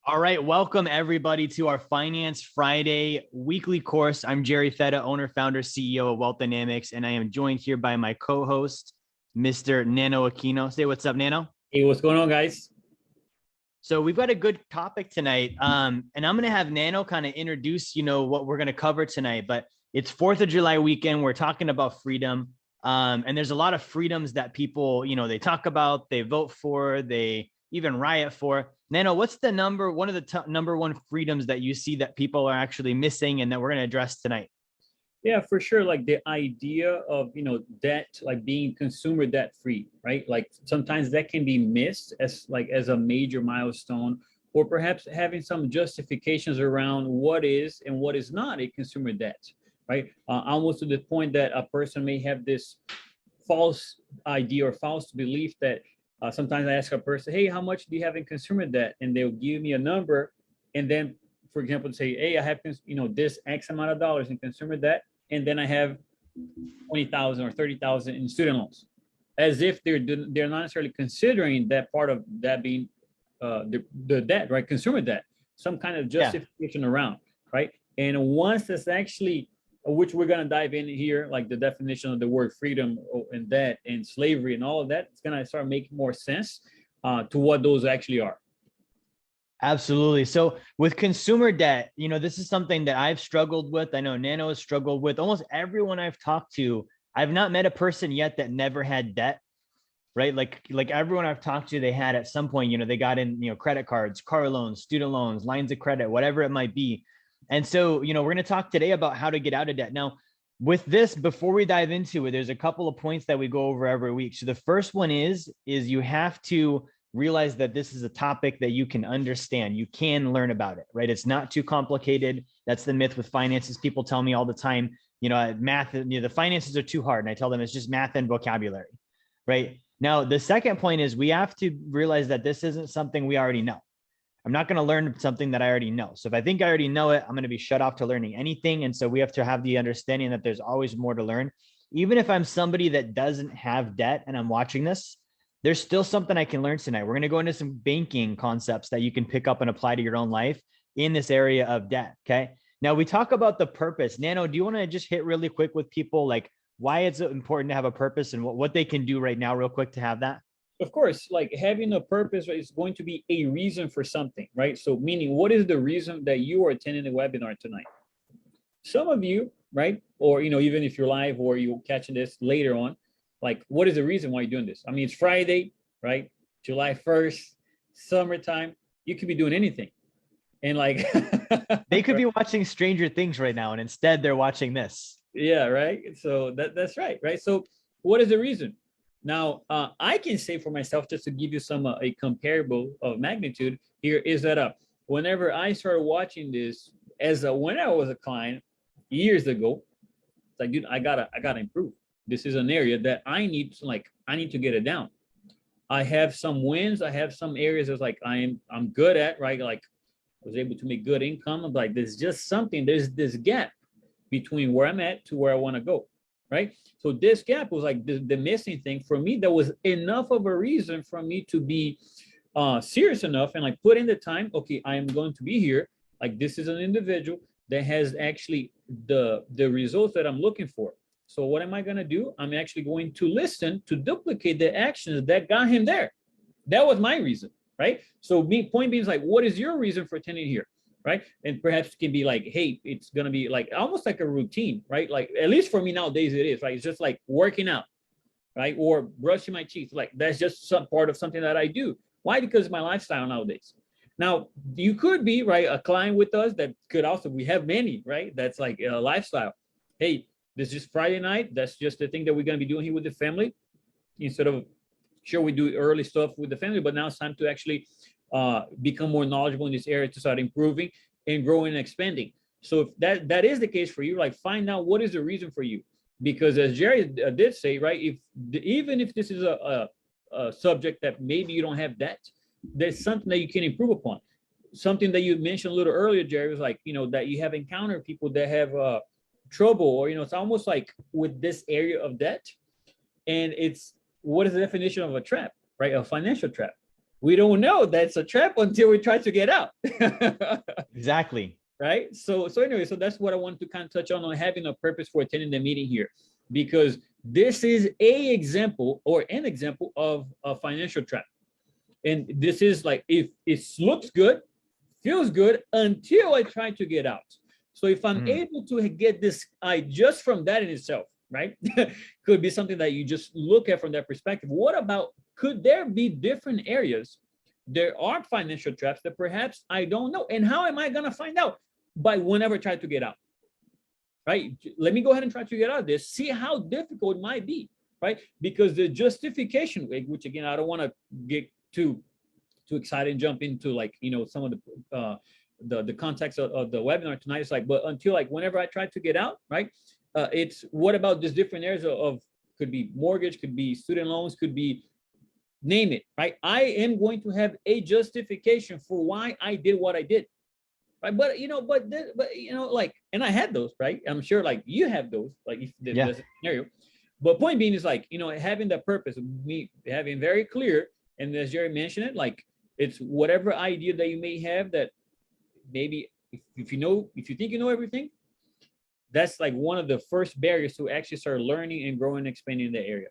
All right, welcome everybody to our Finance Friday weekly course. I'm Jerry Fetta, owner, founder, CEO of Wealth Dynamics, and I am joined here by my co-host, Mr. Neno Aquino. Say what's up, Neno. Hey, what's going on, guys? So we've got a good topic tonight, and I'm going to have Nano kind of introduce, what we're going to cover tonight. But it's 4th of July weekend. We're talking about freedom, and there's a lot of freedoms that people, they talk about, they vote for, they even riot for. Nano, what's one of the number one freedoms that you see that people are actually missing and that we're going to address tonight? Yeah, for sure. Like the idea of, debt, like being consumer debt free, right? Like sometimes that can be missed as a major milestone, or perhaps having some justifications around what is and what is not a consumer debt, right? Almost to the point that a person may have this false idea or false belief that sometimes I ask a person, hey, how much do you have in consumer debt? And they'll give me a number. And then, for example, say, hey, I have, this X amount of dollars in consumer debt. And then I have 20,000 or 30,000 in student loans, as if they're not necessarily considering that part of that being the debt, right? Consumer debt, some kind of justification around, right? And once that's actually, which we're going to dive in here, like the definition of the word freedom and debt and slavery and all of that, it's going to start making more sense to what those actually are. Absolutely. So with consumer debt, this is something that I've struggled with. I know Nano has struggled with. Almost everyone I've talked to, I've not met a person yet that never had debt, right? Like everyone I've talked to, they had at some point, they got in, credit cards, car loans, student loans, lines of credit, whatever it might be. And so, we're going to talk today about how to get out of debt. Now, with this, before we dive into it, there's a couple of points that we go over every week. So the first one is you have to realize that this is a topic that you can understand. You can learn about it, right? It's not too complicated. That's the myth with finances. People tell me all the time, math, the finances are too hard. And I tell them it's just math and vocabulary, right? Now, the second point is we have to realize that this isn't something we already know. I'm not going to learn something that I already know. So if I think I already know it, I'm going to be shut off to learning anything. And so we have to have the understanding that there's always more to learn. Even if I'm somebody that doesn't have debt and I'm watching this, there's still something I can learn tonight. We're going to go into some banking concepts that you can pick up and apply to your own life in this area of debt. Okay. Now we talk about the purpose. Nano, do you want to just hit really quick with people, like why it's important to have a purpose and what they can do right now real quick to have that? Of course, like having a purpose, right, is going to be a reason for something, right? So meaning, what is the reason that you are attending the webinar tonight? Some of you, right? Or, even if you're live or you're catching this later on, like, what is the reason why you're doing this? I mean, it's Friday, right? July 1st, summertime. You could be doing anything. And like, they could be watching Stranger Things right now. And instead they're watching this. Yeah, right. So that's right. Right. So what is the reason? Now, I can say for myself, just to give you some a comparable of magnitude here, is that whenever I started watching this when I was a client years ago, it's like, dude, I gotta improve. This is an area that I need to get it down. I have some wins. I have some areas that's like I'm good at, right? Like I was able to make good income. I'm like, there's just something. There's this gap between where I'm at to where I want to go. Right. So this gap was like the missing thing for me. That was enough of a reason for me to be serious enough and like put in the time. Okay, I am going to be here. Like this is an individual that has actually the results that I'm looking for. So what am I going to do? I'm actually going to listen to duplicate the actions that got him there. That was my reason. Right. So point being is like, what is your reason for attending here? Right. And perhaps it can be like, hey, it's going to be like almost like a routine, right? Like, at least for me nowadays, it is, right? It's just like working out, right? Or brushing my teeth. Like, that's just some part of something that I do. Why? Because of my lifestyle nowadays. Now, you could be, right, a client with us that could also, we have many, right? That's like a lifestyle. Hey, this is Friday night. That's just the thing that we're going to be doing here with the family. Instead of, sure, we do early stuff with the family, but now it's time to actually become more knowledgeable in this area to start improving and growing and expanding. So if that is the case for you, like find out what is the reason for you. Because as Jerry did say, right, even if this is a subject that maybe you don't have that, there's something that you can improve upon. Something that you mentioned a little earlier, Jerry, was like, that you have encountered people that have trouble, or, it's almost like with this area of debt. And it's, what is the definition of a trap, right? A financial trap. we don't know that's a trap until we try to get out. Exactly. Right. So anyway, so that's what I want to kind of touch on having a purpose for attending the meeting here, because this is a example or an example of a financial trap. And this is like, if it looks good, feels good until I try to get out. So if I'm able to get this just from that in itself, right? Could be something that you just look at from that perspective. What about, could there be different areas? There are financial traps that perhaps I don't know. And how am I going to find out? By whenever I try to get out, right? Let me go ahead and try to get out of this, see how difficult it might be, right? Because the justification, which again, I don't want to get too excited and jump into like, you know, some of the context of the webinar tonight. It's like, but until like whenever I try to get out, right? It's what about these different areas of could be mortgage, could be student loans, could be name it, right? I am going to have a justification for why I did what I did. Right. But you know, but you know, like, and I had those, right? I'm sure like you have those, like if there's a scenario. But point being is like, you know, having the purpose, me having very clear, and as Jerry mentioned it, like it's whatever idea that you may have that maybe if you think you know everything, that's like one of the first barriers to actually start learning and growing and expanding in the area.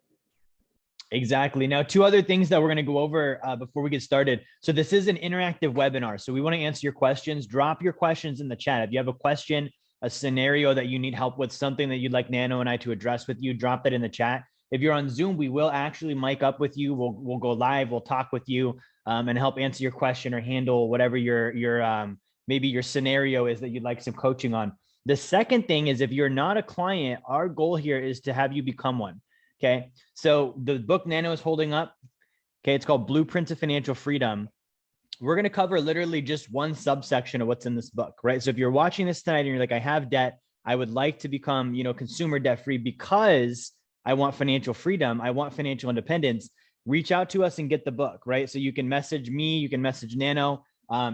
Exactly. Now, two other things that we're going to go over before we get started. So this is an interactive webinar. So we want to answer your questions. Drop your questions in the chat. If you have a question, a scenario that you need help with, something that you'd like Nano and I to address with you, drop that in the chat. If you're on Zoom, we will actually mic up with you. We'll go live. We'll talk with you and help answer your question or handle whatever your maybe your scenario is that you'd like some coaching on. The second thing is, if you're not a client, our goal here is to have you become one. Okay. So the book Nano is holding up, okay, it's called Blueprint to Financial Freedom. We're going to cover literally just one subsection of what's in this book, right? So if you're watching this tonight and you're like, I have debt, I would like to become, you know, consumer debt free because I want financial freedom, I want financial independence, reach out to us and get the book, right? So you can message me, you can message Nano.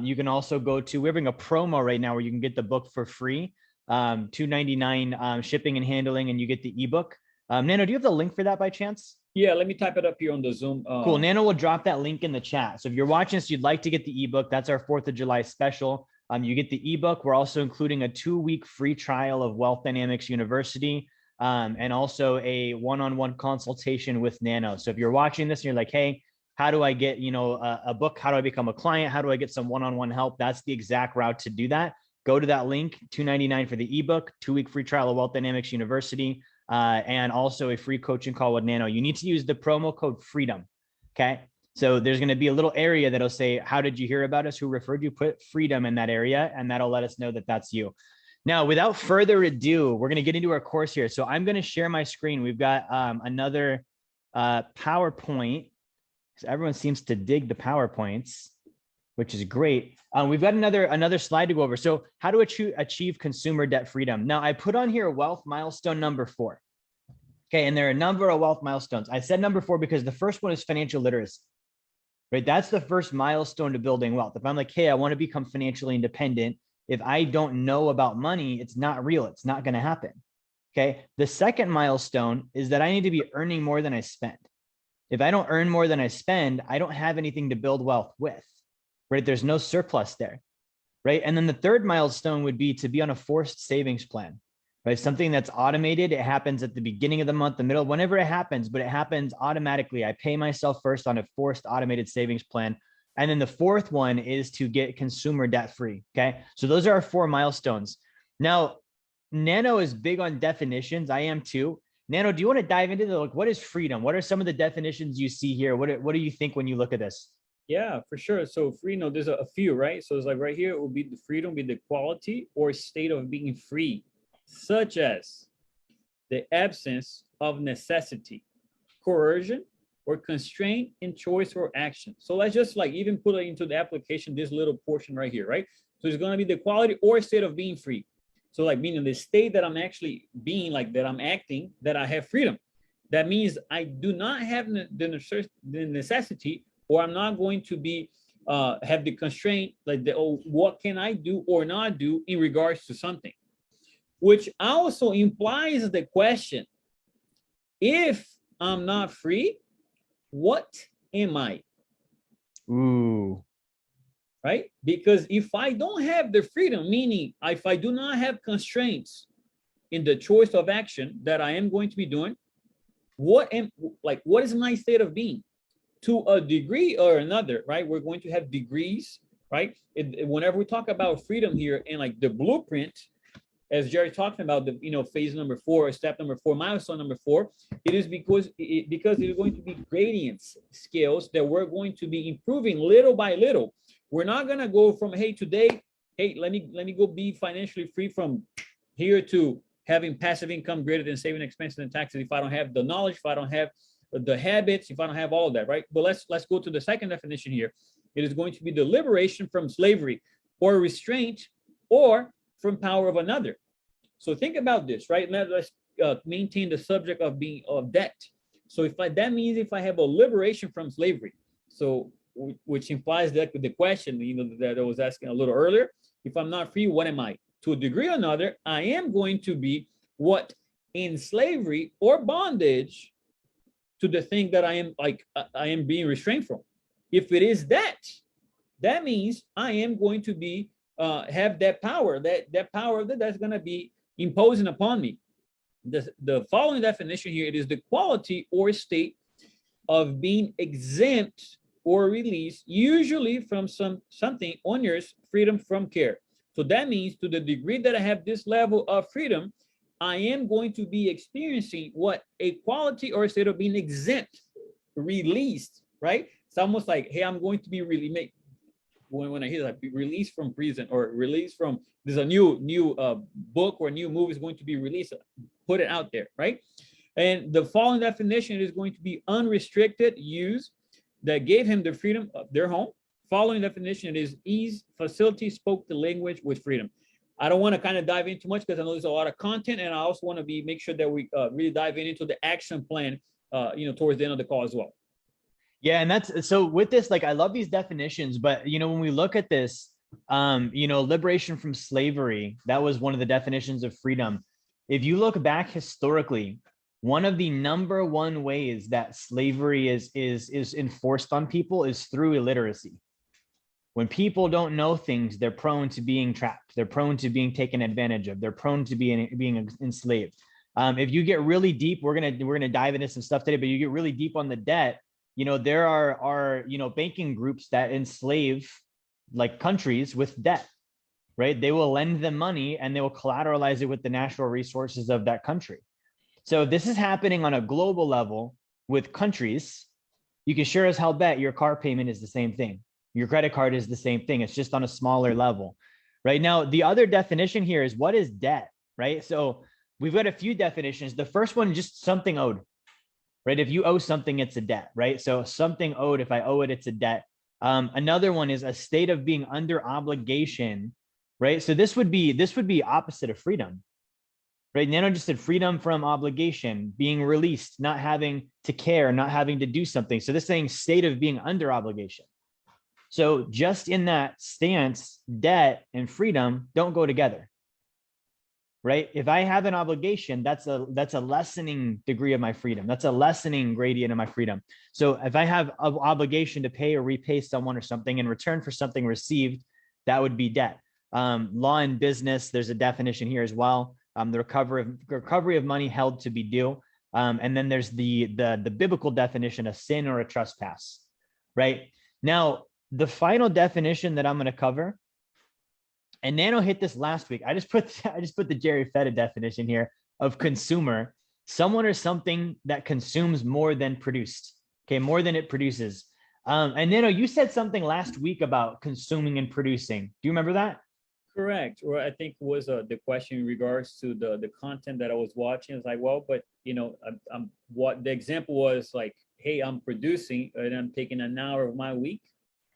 You can also go to, we're having a promo right now where you can get the book for free, $2.99 shipping and handling, and you get the ebook. Nano, do you have the link for that by chance? Yeah, let me type it up here on the Zoom. Cool. Nano will drop that link in the chat. So if you're watching this, you'd like to get the ebook, that's our 4th of July special. You get the ebook. We're also including a 2-week free trial of Wealth Dynamics University, and also a one-on-one consultation with Nano. So if you're watching this and you're like, hey, how do I get, you know, a book? How do I become a client? How do I get some one-on-one help? That's the exact route to do that. Go to that link, $2.99 for the ebook, 2-week free trial of Wealth Dynamics University. And also a free coaching call with Nano. You need to use the promo code FREEDOM. Okay. So there's going to be a little area that'll say, how did you hear about us? Who referred you? Put freedom in that area, and that'll let us know that that's you. Now, without further ado, we're going to get into our course here. So I'm going to share my screen. We've got another PowerPoint. So everyone seems to dig the PowerPoints, which is great. We've got another slide to go over. So how to achieve consumer debt freedom. Now I put on here wealth milestone number 4. Okay. And there are a number of wealth milestones. I said number 4 because the first one is financial literacy, right? That's the first milestone to building wealth. If I'm like, hey, I want to become financially independent, if I don't know about money, it's not real. It's not going to happen. Okay. The second milestone is that I need to be earning more than I spend. If I don't earn more than I spend, I don't have anything to build wealth with. Right? There's no surplus there, right? And then the third milestone would be to be on a forced savings plan, right? Something that's automated. It happens at the beginning of the month, the middle, whenever it happens, but it happens automatically. I pay myself first on a forced automated savings plan. And then the fourth one is to get consumer debt free. Okay. So those are our 4 milestones. Now, Nano is big on definitions. I am too. Nano, do you want to dive into like, what is freedom? What are some of the definitions you see here? What do you think when you look at this? Yeah, for sure. So freedom, there's a few, right? So it's like right here, it will be the freedom, be the quality or state of being free, such as the absence of necessity, coercion, or constraint in choice or action. So let's just like even put it into the application, this little portion right here, right? So it's going to be the quality or state of being free. So like meaning the state that I'm actually being, like that I'm acting, that I have freedom. That means I do not have the necessity, or I'm not going to be have the constraint, like what can I do or not do in regards to something, which also implies the question, if I'm not free, what am I? Ooh. right? Because if I don't have the freedom, meaning if I do not have constraints in the choice of action that I am going to be doing, what is my state of being? To a degree or another, right? We're going to have degrees, right? Whenever we talk about freedom here and like the blueprint, as Jerry talking about the phase number 4, step number 4, milestone number 4, it is because it is going to be gradients scales that we're going to be improving little by little. We're not gonna go from today, let me go be financially free from here to having passive income greater than saving expenses and taxes if I don't have the knowledge, if I don't have the habits, if I don't have all of that, right? But let's go to the second definition here. It is going to be the liberation from slavery or restraint or from power of another. So think about this, right? Now let's maintain the subject of being of debt. So that means if I have a liberation from slavery, so which implies that the question that I was asking a little earlier, if I'm not free, what am I? To a degree or another, I am going to be what? In slavery or bondage to the thing that I am being restrained from. If it is that means I am going to be have that power, that power that's going to be imposing upon me. The following definition here, it is the quality or state of being exempt or released, usually from something onerous, freedom from care. So that means to the degree that I have this level of freedom, I am going to be experiencing what? A quality or a state of being exempt, released, right? It's almost like, hey, I'm going to be really when I hear that, be released from prison or released from, there's a new book or new movie is going to be released, put it out there, right? And the following definition is going to be unrestricted use that gave him the freedom of their home. Following definition is ease, facility, spoke the language with freedom. I don't want to kind of dive in too much because I know there's a lot of content, and I also want to make sure that we really dive into the action plan, towards the end of the call as well. Yeah, and that's so with this, like I love these definitions, but when we look at this, liberation from slavery, that was one of the definitions of freedom. If you look back historically, one of the number one ways that slavery is enforced on people is through illiteracy. When people don't know things, they're prone to being trapped. They're prone to being taken advantage of. They're prone to being enslaved. If you get really deep, we're gonna dive into some stuff today, but you get really deep on the debt. There are banking groups that enslave like countries with debt, right? They will lend them money and they will collateralize it with the natural resources of that country. So this is happening on a global level with countries. You can sure as hell bet your car payment is the same thing. Your credit card is the same thing. It's just on a smaller level. Right now, the other definition here is what is debt, right? So we've got a few definitions. The first one, just something owed, right? If you owe something, it's a debt, right? So something owed, if I owe it, it's a debt. Another one is a state of being under obligation, right? So this would be opposite of freedom, right? Neno just said freedom from obligation, being released, not having to care, not having to do something. So this saying state of being under obligation. So just in that stance, debt and freedom don't go together, right? If I have an obligation, that's a lessening degree of my freedom. That's a lessening gradient of my freedom. So if I have an obligation to pay or repay someone or something in return for something received, that would be debt. Law and business, there's a definition here as well. The recovery of money held to be due. And then there's the biblical definition, a sin or a trespass, right? Now, the final definition that I'm going to cover, and Nano hit this last week. I just put the Jerry Fetta definition here of consumer, someone or something that consumes more than produced. Okay, more than it produces. And Nano, you said something last week about consuming and producing. Do you remember that? Correct. Or I think was the question in regards to the content that I was watching. It's like, well, but I'm what the example was like, hey, I'm producing and I'm taking an hour of my week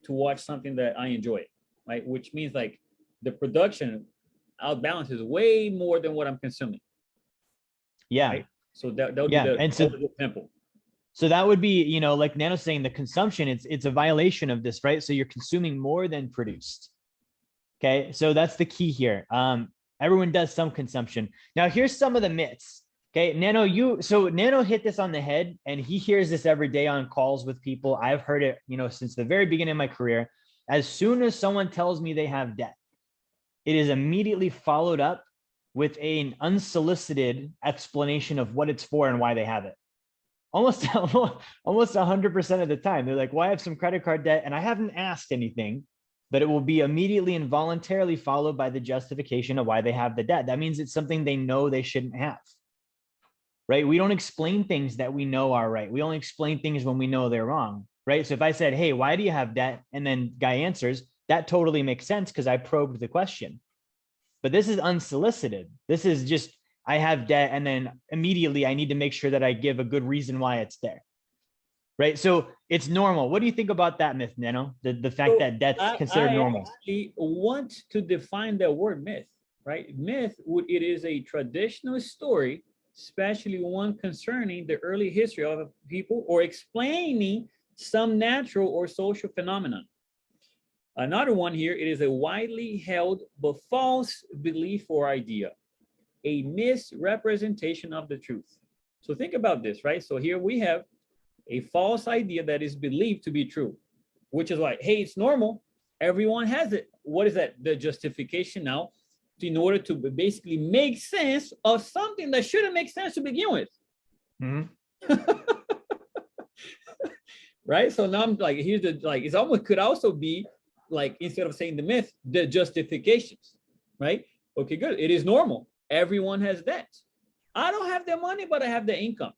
to watch something that I enjoy, right? Which means like the production outbalance is way more than what I'm consuming. Yeah. Right? So that would be the example. So that would be, like Nano's saying, the consumption, it's a violation of this, right? So you're consuming more than produced. Okay, so that's the key here. Everyone does some consumption. Now, here's some of the myths. Okay, so Nano hit this on the head, and he hears this every day on calls with people. I've heard it, since the very beginning of my career. As soon as someone tells me they have debt, it is immediately followed up with an unsolicited explanation of what it's for and why they have it. Almost almost 100% of the time, they're like, well, I have some credit card debt and I haven't asked anything, but it will be immediately and voluntarily followed by the justification of why they have the debt. That means it's something they know they shouldn't have, right? We don't explain things that we know are right. We only explain things when we know they're wrong, right? So if I said, hey, why do you have debt? And then guy answers, that totally makes sense because I probed the question. But this is unsolicited. This is just, I have debt, and then immediately I need to make sure that I give a good reason why it's there, right? So it's normal. What do you think about that myth, Neno? The fact So that debt's considered I normal. actually want to define the word myth, right? Myth, it is a traditional story, especially one concerning the early history of people or explaining some natural or social phenomenon. Another one here, it is a widely held but false belief or idea, a misrepresentation of the truth. So think about this, right? So here we have a false idea that is believed to be true, which is like, hey, it's normal. Everyone has it. What is that? The justification now in order to basically make sense of something that shouldn't make sense to begin with. Mm-hmm. Right? So now I'm like, here's the, like, it's almost could also be like, instead of saying the myth, the justifications, right? Okay, good. It is normal. Everyone has debt. I don't have the money, but I have the income,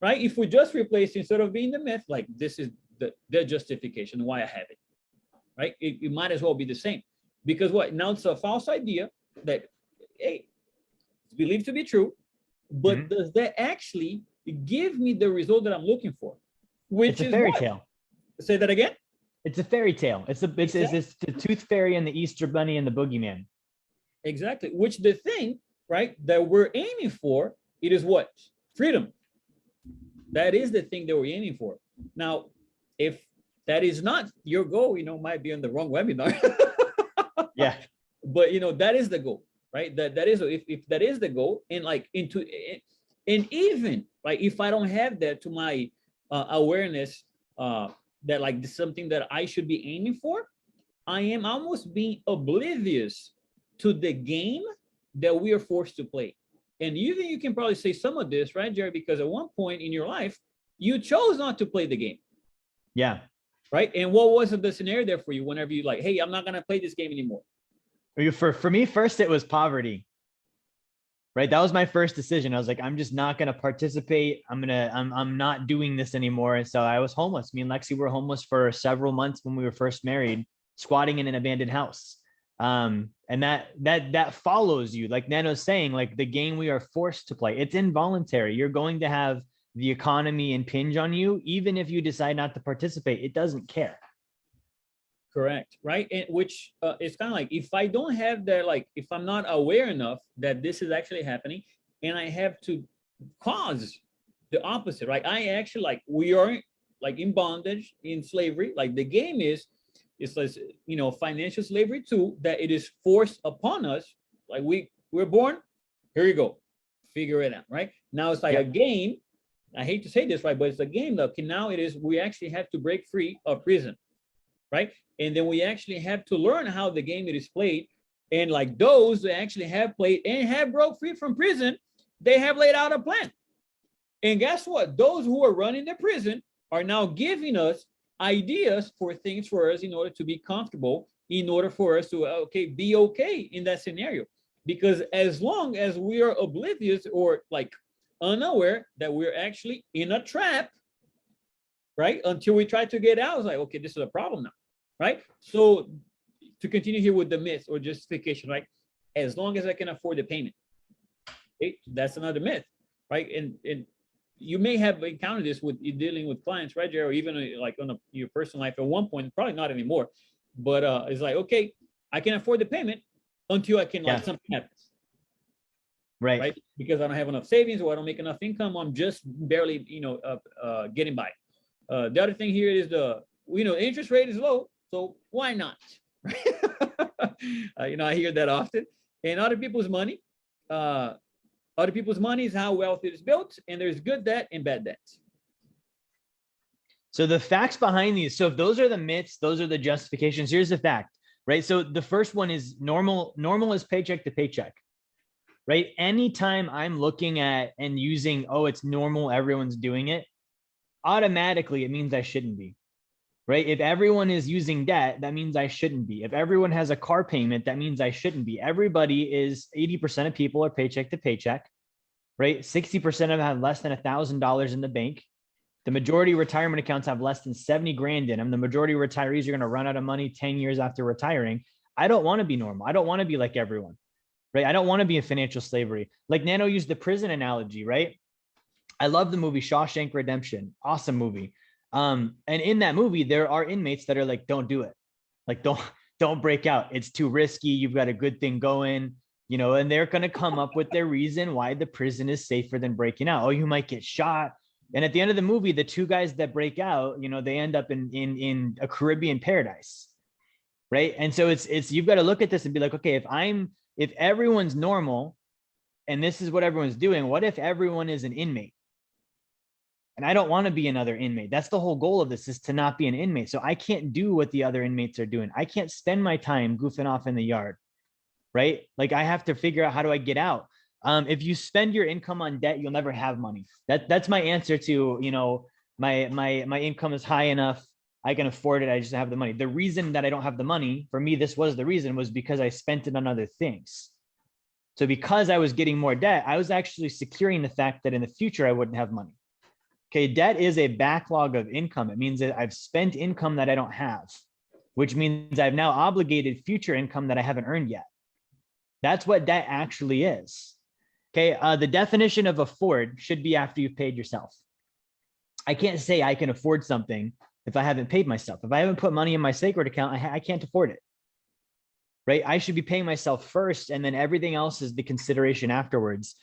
right? If we just replace, instead of being the myth, like this is the justification why I have it, right? It might as well be the same, because what now it's a false idea that, hey, it's believed to be true, but does that actually give me the result that I'm looking for? Which it's a is fairy what? tale. Say that again. It's a fairy tale. It's the tooth fairy and the Easter bunny and the boogeyman. Exactly. Which the thing, right, that we're aiming for, it is what? Freedom. That is the thing that we're aiming for. Now, if that is not your goal, might be on the wrong webinar. Yeah. But that is the goal, right? That is, if that is the goal, and like and even like if I don't have that to my awareness, that like this is something that I should be aiming for, I am almost being oblivious to the game that we are forced to play. And even you can probably say some of this, right, Jerry? Because at one point in your life, you chose not to play the game. Yeah. Right. And what was the scenario there for you whenever you like, hey, I'm not going to play this game anymore? For me, first, it was poverty. Right. That was my first decision. I was like, I'm just not going to participate. I'm not doing this anymore. And so I was homeless. Me and Lexi were homeless for several months when we were first married, squatting in an abandoned house. And that follows you, like Nano's saying, like the game we are forced to play. It's involuntary. You're going to have the economy impinge on you, even if you decide not to participate. It doesn't care. Correct. Right. And which is kind of like, if I don't have that, like if I'm not aware enough that this is actually happening, and I have to cause the opposite, right? I actually, like, we are like in bondage, in slavery. Like the game is, it's like, financial slavery too, that it is forced upon us. Like we're born, here you go, figure it out, right? Now it's like a game. I hate to say this, right? But it's a game that now it is, we actually have to break free of prison, right? And then we actually have to learn how the game it is played. And like those that actually have played and have broke free from prison, they have laid out a plan. And guess what? Those who are running the prison are now giving us ideas for things for us in order to be comfortable, in order for us to be okay in that scenario. Because as long as we are oblivious or like unaware that we're actually in a trap, right? Until we try to get out, it's like, okay, this is a problem now, right? So to continue here with the myth or justification, right? As long as I can afford the payment, okay? That's another myth, right? And you may have encountered this with dealing with clients, right, Jerry? Or even like on your personal life at one point, probably not anymore, but it's like, okay, I can afford the payment until I can, like, something happens. Right. Because I don't have enough savings, or I don't make enough income. I'm just barely, getting by. The other thing here is interest rate is low, so why not? I hear that often. And other people's money, other Other people's money is how wealth is built, and there's good debt and bad debt. So the facts behind these, so if those are the myths, those are the justifications. Here's the fact, right? So the first one is normal. Normal is paycheck to paycheck, right? Anytime I'm looking at and using, oh, it's normal, everyone's doing it, automatically it means I shouldn't be, right? If everyone is using debt, that means I shouldn't be. If everyone has a car payment, that means I shouldn't be. Everybody is 80% of people are paycheck to paycheck, right? 60% of them have less than $1,000 in the bank. The majority of retirement accounts have less than 70 grand in them. The majority of retirees are going to run out of money 10 years after retiring. I don't want to be normal. I don't want to be like everyone, right? I don't want to be in financial slavery. Like Nano used the prison analogy, right? I love the movie Shawshank Redemption. Awesome movie. And in that movie, there are inmates that are like, don't do it. Like, don't break out. It's too risky. You've got a good thing going, you know, and they're going to come up with their reason why the prison is safer than breaking out. Oh, you might get shot. And at the end of the movie, the two guys that break out, you know, they end up in a Caribbean paradise, right? And so it's you've got to look at this and be like, okay, if everyone's normal and this is what everyone's doing, what if everyone is an inmate? And I don't want to be another inmate. That's the whole goal of this, is to not be an inmate. So I can't do what the other inmates are doing. I can't spend my time goofing off in the yard, right? Like I have to figure out, how do I get out? If you spend your income on debt, you'll never have money. That's my answer to, you know, my income is high enough, I can afford it, I just have the money. The reason that I don't have the money, for me, this was the reason, was because I spent it on other things. So because I was getting more debt, I was actually securing the fact that in the future I wouldn't have money. Okay, debt is a backlog of income. It means that I've spent income that I don't have, which means I've now obligated future income that I haven't earned yet. That's what debt actually is. Okay, the definition of afford should be after you've paid yourself. I can't say I can afford something if I haven't paid myself. If I haven't put money in my sacred account, I can't afford it, right? I should be paying myself first, and then everything else is the consideration afterwards.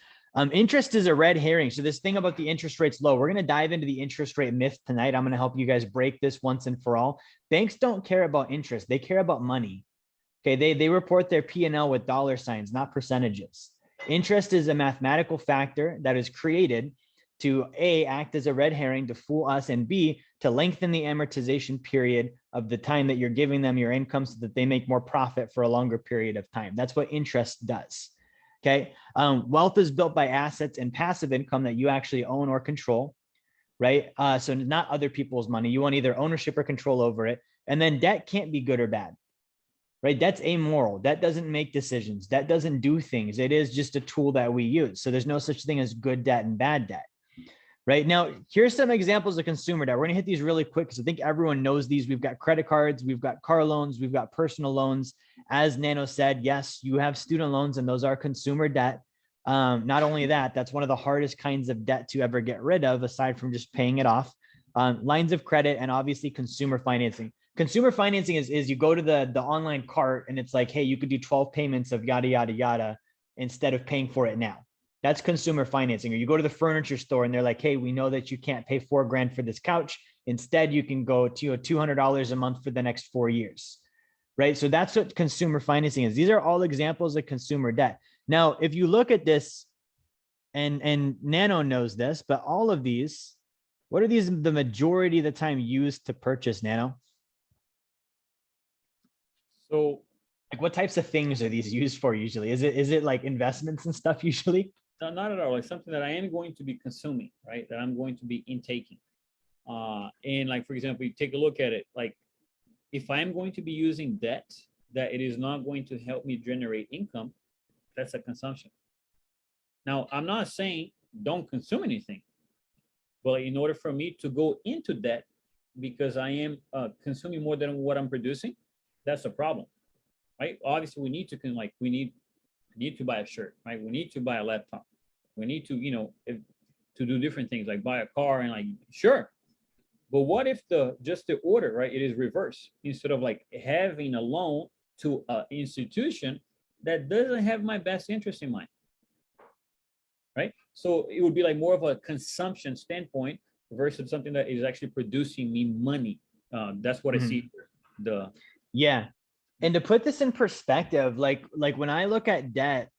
Interest is a red herring. So this thing about the interest rates low, we're going to dive into the interest rate myth tonight. I'm going to help you guys break this once and for all. Banks don't care about interest. They care about money. Okay, they report their P&L with dollar signs, not percentages. Interest is a mathematical factor that is created to A, act as a red herring to fool us, and B, to lengthen the amortization period of the time that you're giving them your income so that they make more profit for a longer period of time. That's what interest does. Okay. Wealth is built by assets and passive income that you actually own or control, right? So not other people's money. You want either ownership or control over it. And then debt can't be good or bad, right? Debt's amoral. Debt doesn't make decisions. Debt doesn't do things. It is just a tool that we use. So there's no such thing as good debt and bad debt. Right now, here's some examples of consumer debt. We're going to hit these really quick because I think everyone knows these. We've got credit cards, we've got car loans, we've got personal loans. As Nano said, yes, you have student loans, and those are consumer debt. Not only that, that's one of the hardest kinds of debt to ever get rid of, aside from just paying it off. Lines of credit, and obviously consumer financing. Consumer financing is you go to the online cart and it's like, hey, you could do 12 payments of yada, yada, yada instead of paying for it now. That's consumer financing. Or you go to the furniture store and they're like, hey, we know that you can't pay $4 grand for this couch. Instead, you can go to $200 a month for the next 4 years, right? So that's what consumer financing is. These are all examples of consumer debt. Now, if you look at this, and Nano knows this, but all of these, what are these the majority of the time used to purchase, Nano? So, like, what types of things are these used for usually? Is it like investments and stuff usually? no, not at all. Like something that I am going to be consuming, right? That I'm going to be intaking. And like, for example, you take a look at it, like if I'm going to be using debt that it is not going to help me generate income, that's a consumption. Now, I'm not saying don't consume anything, but in order for me to go into debt because I am consuming more than what I'm producing, that's a problem, right? Obviously, we need to we need to buy a shirt, right? We need to buy a laptop. We need to, to do different things like buy a car and like, sure. But what if just the order, right? It is reverse. Instead of like having a loan to an institution that doesn't have my best interest in mind, right? So it would be like more of a consumption standpoint versus something that is actually producing me money. That's what I see. Yeah. And to put this in perspective, like when I look at debt,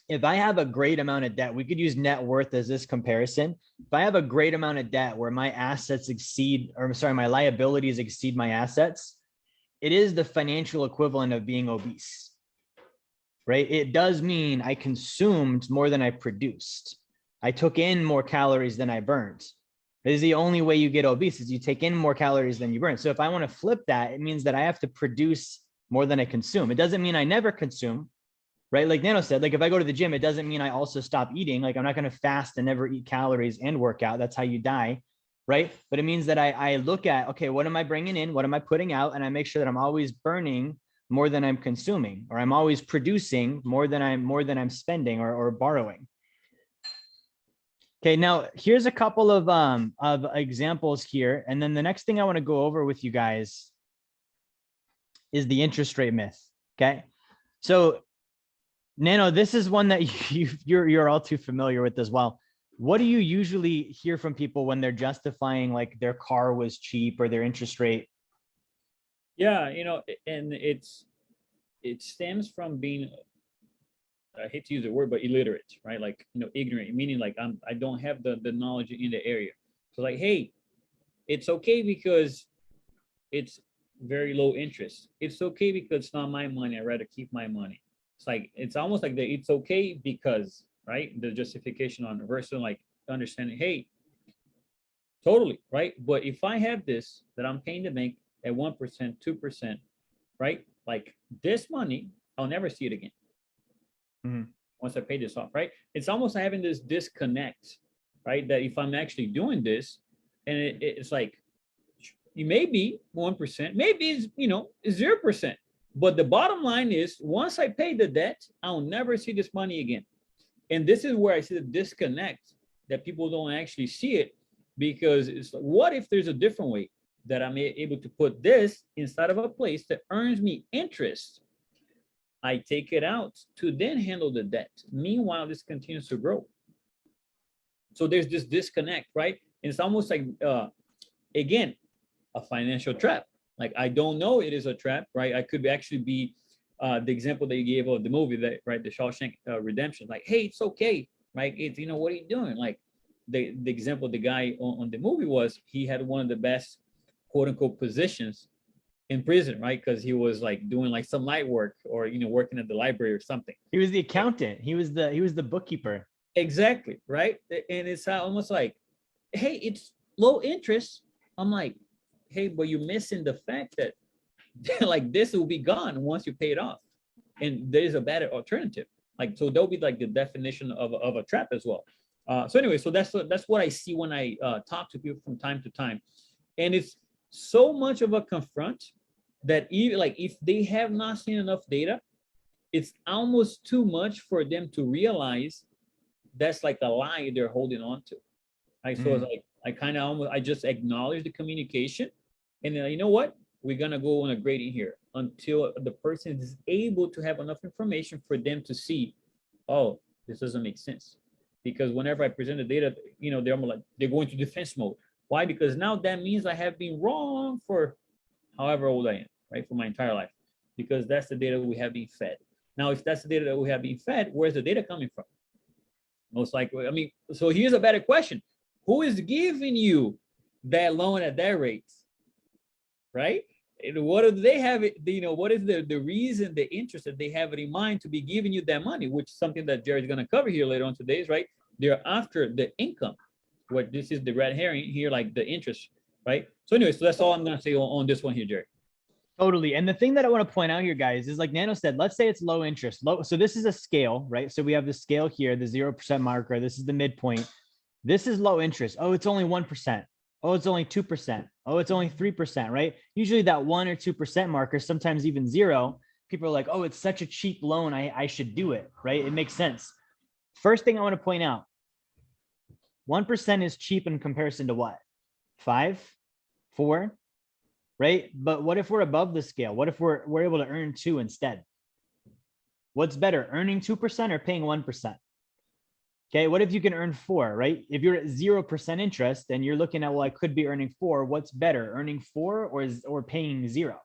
if I have a great amount of debt, we could use net worth as this comparison. If I have a great amount of debt where my assets exceed, or I'm sorry, my liabilities exceed my assets, it is the financial equivalent of being obese, right? It does mean I consumed more than I produced. I took in more calories than I burned. This is the only way you get obese, is you take in more calories than you burn. So if I want to flip that, it means that I have to produce more than I consume. It doesn't mean I never consume, right? Like Nano said, like if I go to the gym, it doesn't mean I also stop eating. Like I'm not going to fast and never eat calories and work out. That's how you die, right? But it means that I look at, okay, what am I bringing in? What am I putting out? And I make sure that I'm always burning more than I'm consuming, or I'm always producing more than I'm spending or borrowing. Okay, now here's a couple of examples here. And then the next thing I want to go over with you guys is the interest rate myth. Okay. So Nano, this is one that you're all too familiar with as well. What do you usually hear from people when they're justifying like their car was cheap or their interest rate? Yeah, and it stems from being, I hate to use the word, but illiterate, right? Like, ignorant, meaning like I don't have the knowledge in the area. So like, hey, it's okay because it's very low interest. It's okay because it's not my money. I'd rather keep my money. It's like, it's almost like it's okay because, right? The justification on the versus like understanding, hey, totally, right? But if I have this that I'm paying the bank at 1%, 2%, right? Like this money, I'll never see it again. Mm-hmm. Once I pay this off, right? It's almost having this disconnect, right? That if I'm actually doing this, and it's like, you may be 1%, maybe it's 0%. But the bottom line is, once I pay the debt, I'll never see this money again. And this is where I see the disconnect, that people don't actually see it, because it's like, what if there's a different way that I'm able to put this inside of a place that earns me interest? I take it out to then handle the debt. Meanwhile, this continues to grow. So there's this disconnect, right? And it's almost like, again, a financial trap. Like, I don't know it is a trap, right? I could actually be the example that you gave of the movie, that, right, the Shawshank Redemption. Like, hey, it's okay, right? It's, what are you doing? Like the example, the guy on the movie was, he had one of the best quote unquote positions in prison, right? Because he was like doing like some light work, or working at the library or something. He was the accountant. He was the bookkeeper. Exactly, right? And it's almost like, hey, it's low interest. I'm like, hey, but you're missing the fact that like this will be gone once you pay it off, and there's a better alternative. Like, so there'll be like the definition of a trap as well. So anyway, so that's what I see when I talk to people from time to time, and it's so much of a confront that even like if they have not seen enough data, it's almost too much for them to realize that's like a lie they're holding on to. Right? So it's like, I just acknowledge the communication, and then, you know what? We're gonna go on a grading here until the person is able to have enough information for them to see, oh, this doesn't make sense. Because whenever I present the data, they're going to defense mode. Why? Because now that means I have been wrong for however old I am, right? For my entire life. Because that's the data we have been fed. Now, if that's the data that we have been fed, where's the data coming from? Most likely, so here's a better question. Who is giving you that loan at that rate? Right? And what do they have? What is the reason, the interest that they have it in mind to be giving you that money, which is something that Jared's going to cover here later on today, right? They're after the income. What this is the red herring here, like the interest, right? So anyway, so that's all I'm going to say on this one here, Jared. Totally. And the thing that I want to point out here, guys, is like Nano said, let's say it's low interest. So this is a scale, right? So we have the scale here, the 0% marker. This is the midpoint. This is low interest. Oh, it's only 1%. Oh, it's only 2%. Oh, it's only 3%, right? Usually that 1 or 2% marker, sometimes even 0, people are like, oh, it's such a cheap loan. I should do it, right? It makes sense. First thing I want to point out, 1% is cheap in comparison to what? 5, 4, right? But what if we're above the scale? What if we're able to earn 2 instead? What's better, earning 2% or paying 1%? Okay, what if you can earn 4, right? If you're at 0% interest and you're looking at, well, I could be earning 4, what's better, earning 4 or paying 0?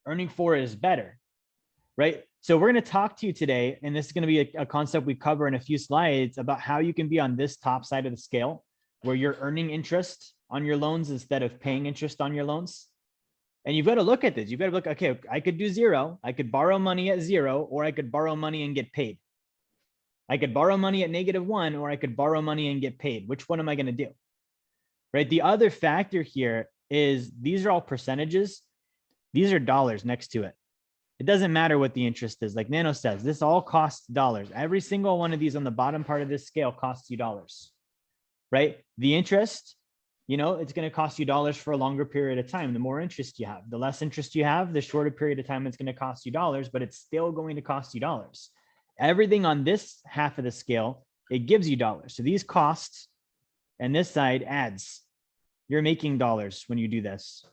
Earning 4 is better, right? So we're going to talk to you today, and this is going to be a concept we cover in a few slides about how you can be on this top side of the scale where you're earning interest on your loans instead of paying interest on your loans. And you've got to look at this. You've got to look, okay, I could do zero. I could borrow money at zero, or I could borrow money and get paid. I could borrow money at -1, or I could borrow money and get paid. Which one am I going to do? Right? The other factor here is these are all percentages. These are dollars next to it. It doesn't matter what the interest is. Like Neno says, this all costs dollars. Every single one of these on the bottom part of this scale costs you dollars, right? The interest, it's going to cost you dollars for a longer period of time. The more interest you have, the less interest you have, the shorter period of time it's going to cost you dollars, but it's still going to cost you dollars. Everything on this half of the scale, it gives you dollars. So these costs and this side adds. You're making dollars when you do this,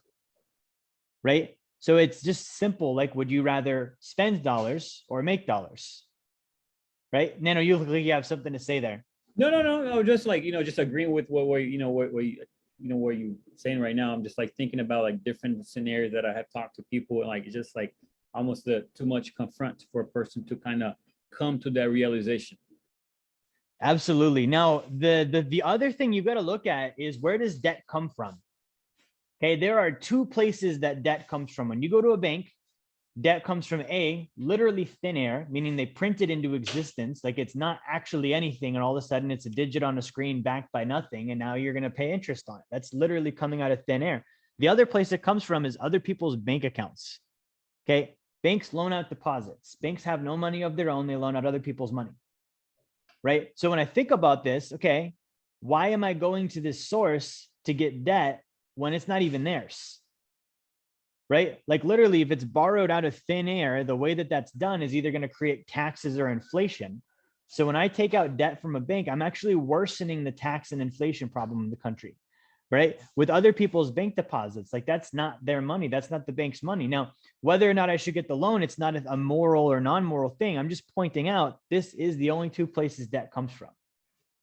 right? So it's just simple. Like, would you rather spend dollars or make dollars? Right? Nano, you look like you have something to say there. No. Just like, just agreeing with what you saying right now. I'm just like thinking about like different scenarios that I have talked to people, and like, it's just like almost too much confront for a person to kind of come to that realization. Absolutely. Now, the other thing you've got to look at is, where does debt come from? Okay, there are two places that debt comes from. When you go to a bank, debt comes from literally thin air, meaning they print it into existence. Like, it's not actually anything, and all of a sudden it's a digit on a screen backed by nothing, and now you're going to pay interest on it. That's literally coming out of thin air. The other place it comes from is other people's bank accounts. Okay, banks loan out deposits. Banks have no money of their own. They loan out other people's money. Right? So when I think about this, okay, why am I going to this source to get debt when it's not even theirs? Right? Like, literally, if it's borrowed out of thin air, the way that that's done is either going to create taxes or inflation. So when I take out debt from a bank, I'm actually worsening the tax and inflation problem in the country. Right? With other people's bank deposits, like, that's not their money. That's not the bank's money. Now, whether or not I should get the loan, it's not a moral or non-moral thing. I'm just pointing out this is the only two places debt comes from.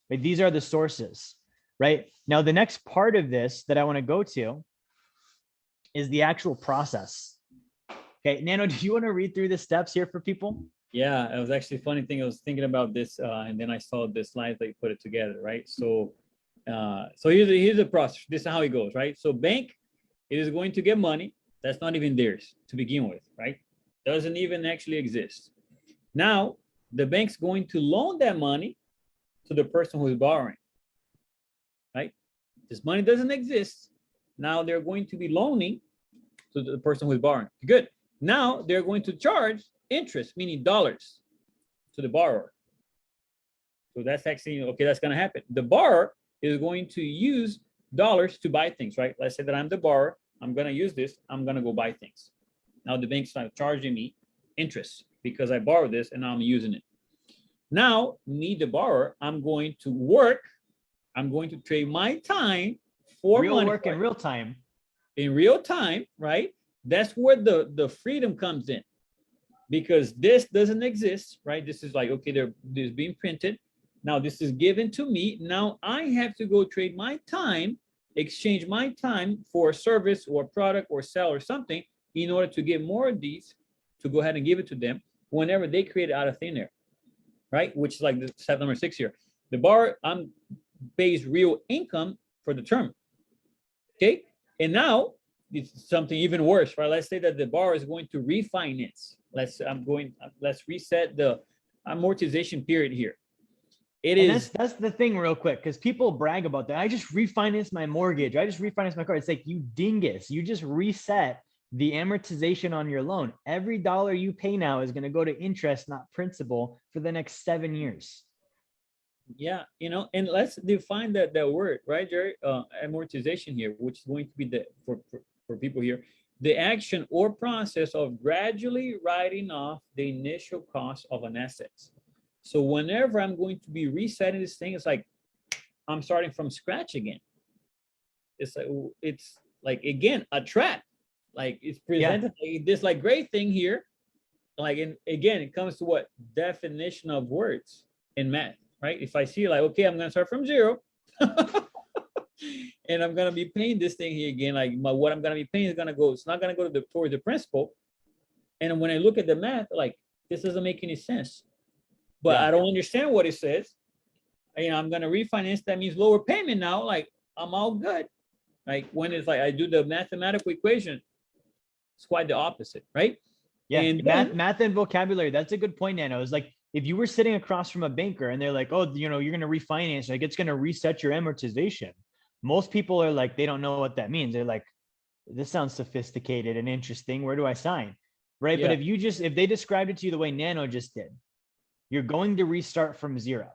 Right? These are the sources. Right? Now, the next part of this that I want to go to is the actual process. Okay, Nano, do you want to read through the steps here for people? Yeah, it was actually a funny thing. I was thinking about this, and then I saw the slides that you put it together, right? So here's the process. This is how it goes, right? So bank, it is going to get money that's not even theirs to begin with, right? Doesn't even actually exist. Now, the bank's going to loan that money to the person who is borrowing, right? This money doesn't exist. Now they're going to be loaning to the person who is borrowing. Good. Now they're going to charge interest, meaning dollars, to the borrower. So that's actually, okay, that's going to happen. The borrower is going to use dollars to buy things, right? Let's say that I'm the borrower. I'm going to use this. I'm going to go buy things. Now the bank's not charging me interest because I borrowed this and now I'm using it. Now, me, the borrower, I'm going to work. I'm going to trade my time for real money. Work in real time. In real time, right? That's where the freedom comes in, because this doesn't exist, right? This is like, okay, this is being printed. Now this is given to me. Now I have to go trade my time, exchange my time for a service or a product or sell or something in order to get more of these, to go ahead and give it to them whenever they create it out of thin air, right? Which is like the step number 6 here. The borrower pays real income for the term. Okay, and now it's something even worse, right? Let's say that the borrower is going to refinance. Let's reset the amortization period here. That's the thing, real quick, because people brag about that. I just refinanced my mortgage. I just refinanced my car. It's like, you dingus. You just reset the amortization on your loan. Every dollar you pay now is going to go to interest, not principal, for the next 7 years. Yeah, and let's define that word, right, Jerry? Amortization here, which is going to be for people here, the action or process of gradually writing off the initial cost of an asset. So whenever I'm going to be resetting this thing, it's like I'm starting from scratch again. It's like again a trap. Like, it's presented like this like great thing here. Like, and again, it comes to what definition of words in math. Right? If I see like, okay, I'm going to start from 0 and I'm going to be paying this thing here again, like what I'm going to be paying is going to go, it's not going to go towards the principal. And when I look at the math, like, this doesn't make any sense. But Yeah. I don't understand what it says. I'm going to refinance. That means lower payment now. Like, I'm all good. Like, when it's like I do the mathematical equation, it's quite the opposite, right? Yeah, And then, math and vocabulary. That's a good point, Nano. It's like if you were sitting across from a banker and they're like, "Oh, you're going to refinance, like it's going to reset your amortization." Most people are like, they don't know what that means. They're like, "This sounds sophisticated and interesting. Where do I sign?" Right? But yeah, if they described it to you the way Nano just did, you're going to restart from zero.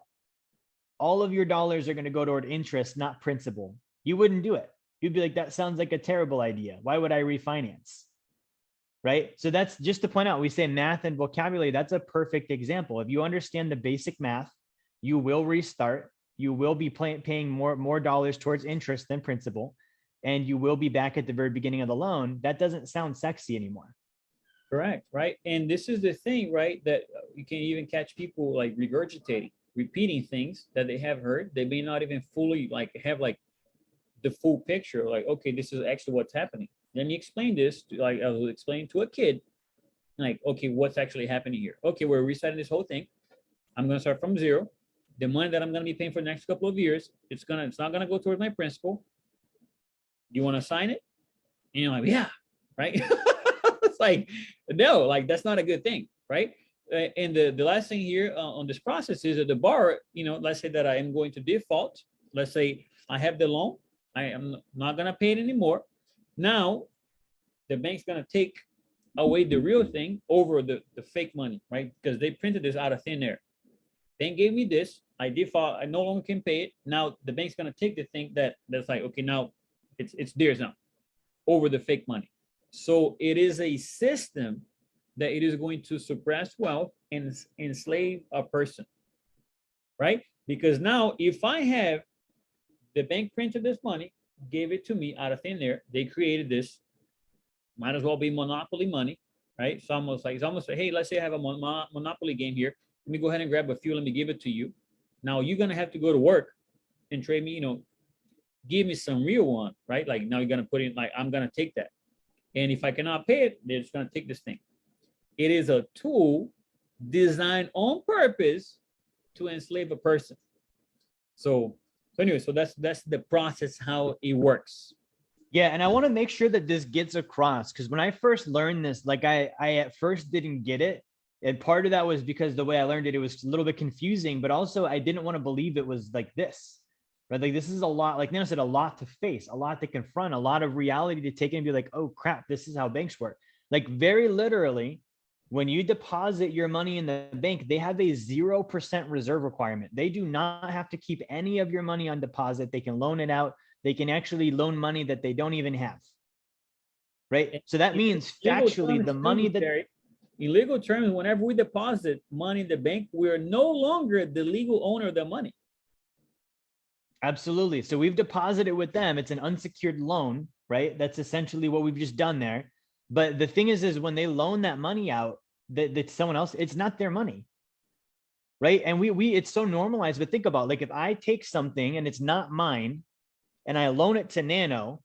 All of your dollars are going to go toward interest, not principal. You wouldn't do it. You'd be like, "That sounds like a terrible idea. Why would I refinance?" Right? So that's just to point out, we say math and vocabulary. That's a perfect example. If you understand the basic math, you will restart. You will be paying more dollars towards interest than principal, and you will be back at the very beginning of the loan. That doesn't sound sexy anymore. correct, right? And this is the thing, right? That you can even catch people like regurgitating, repeating things that they have heard. They may not even fully like have like the full picture. Like, okay, this is actually what's happening. Let me explain this. Like I was explaining to a kid, like, okay, what's actually happening here? Okay, we're resetting this whole thing. I'm gonna start from zero. The money that I'm gonna be paying for the next couple of years, it's not gonna go towards my principal. Do you want to sign it? And you're like, yeah, right. It's like, no, like that's not a good thing, right? And the last thing here on this process is that the borrower, let's say that I am going to default. Let's say I have the loan, I am not gonna pay it anymore. Now the bank's gonna take away the real thing over the fake money, right? Because they printed this out of thin air. Bank gave me this, I default, I no longer can pay it. Now the bank's gonna take the thing that's like, okay, now it's theirs now over the fake money. So it is a system that it is going to suppress wealth and enslave a person, right? Because now if I have the bank printed this money, gave it to me out of thin air, they created this, might as well be monopoly money, right? It's almost like hey, let's say I have a monopoly game here. Let me go ahead and grab a few. Let me give it to you. Now you're gonna have to go to work and trade me. Give me some real one, right? Like now you're gonna put in like I'm gonna take that, and if I cannot pay it, they're just gonna take this thing. It is a tool designed on purpose to enslave a person. So anyway, so that's the process how it works. Yeah, and I want to make sure that this gets across because when I first learned this, like I at first didn't get it. And part of that was because the way I learned it, it was a little bit confusing, but also I didn't want to believe it was like this, right? Like this is a lot, like Nano said, a lot to face, a lot to confront, a lot of reality to take and be like, oh crap, this is how banks work. Like very literally, when you deposit your money in the bank, they have a 0% reserve requirement. They do not have to keep any of your money on deposit. They can loan it out. They can actually loan money that they don't even have. Right. So that means factually the money that in legal terms, whenever we deposit money in the bank, we're no longer the legal owner of the money. Absolutely. So we've deposited with them. It's an unsecured loan, right? That's essentially what we've just done there. But the thing is when they loan that money out that someone else, it's not their money. Right. And we it's so normalized, but think about like if I take something and it's not mine and I loan it to Nano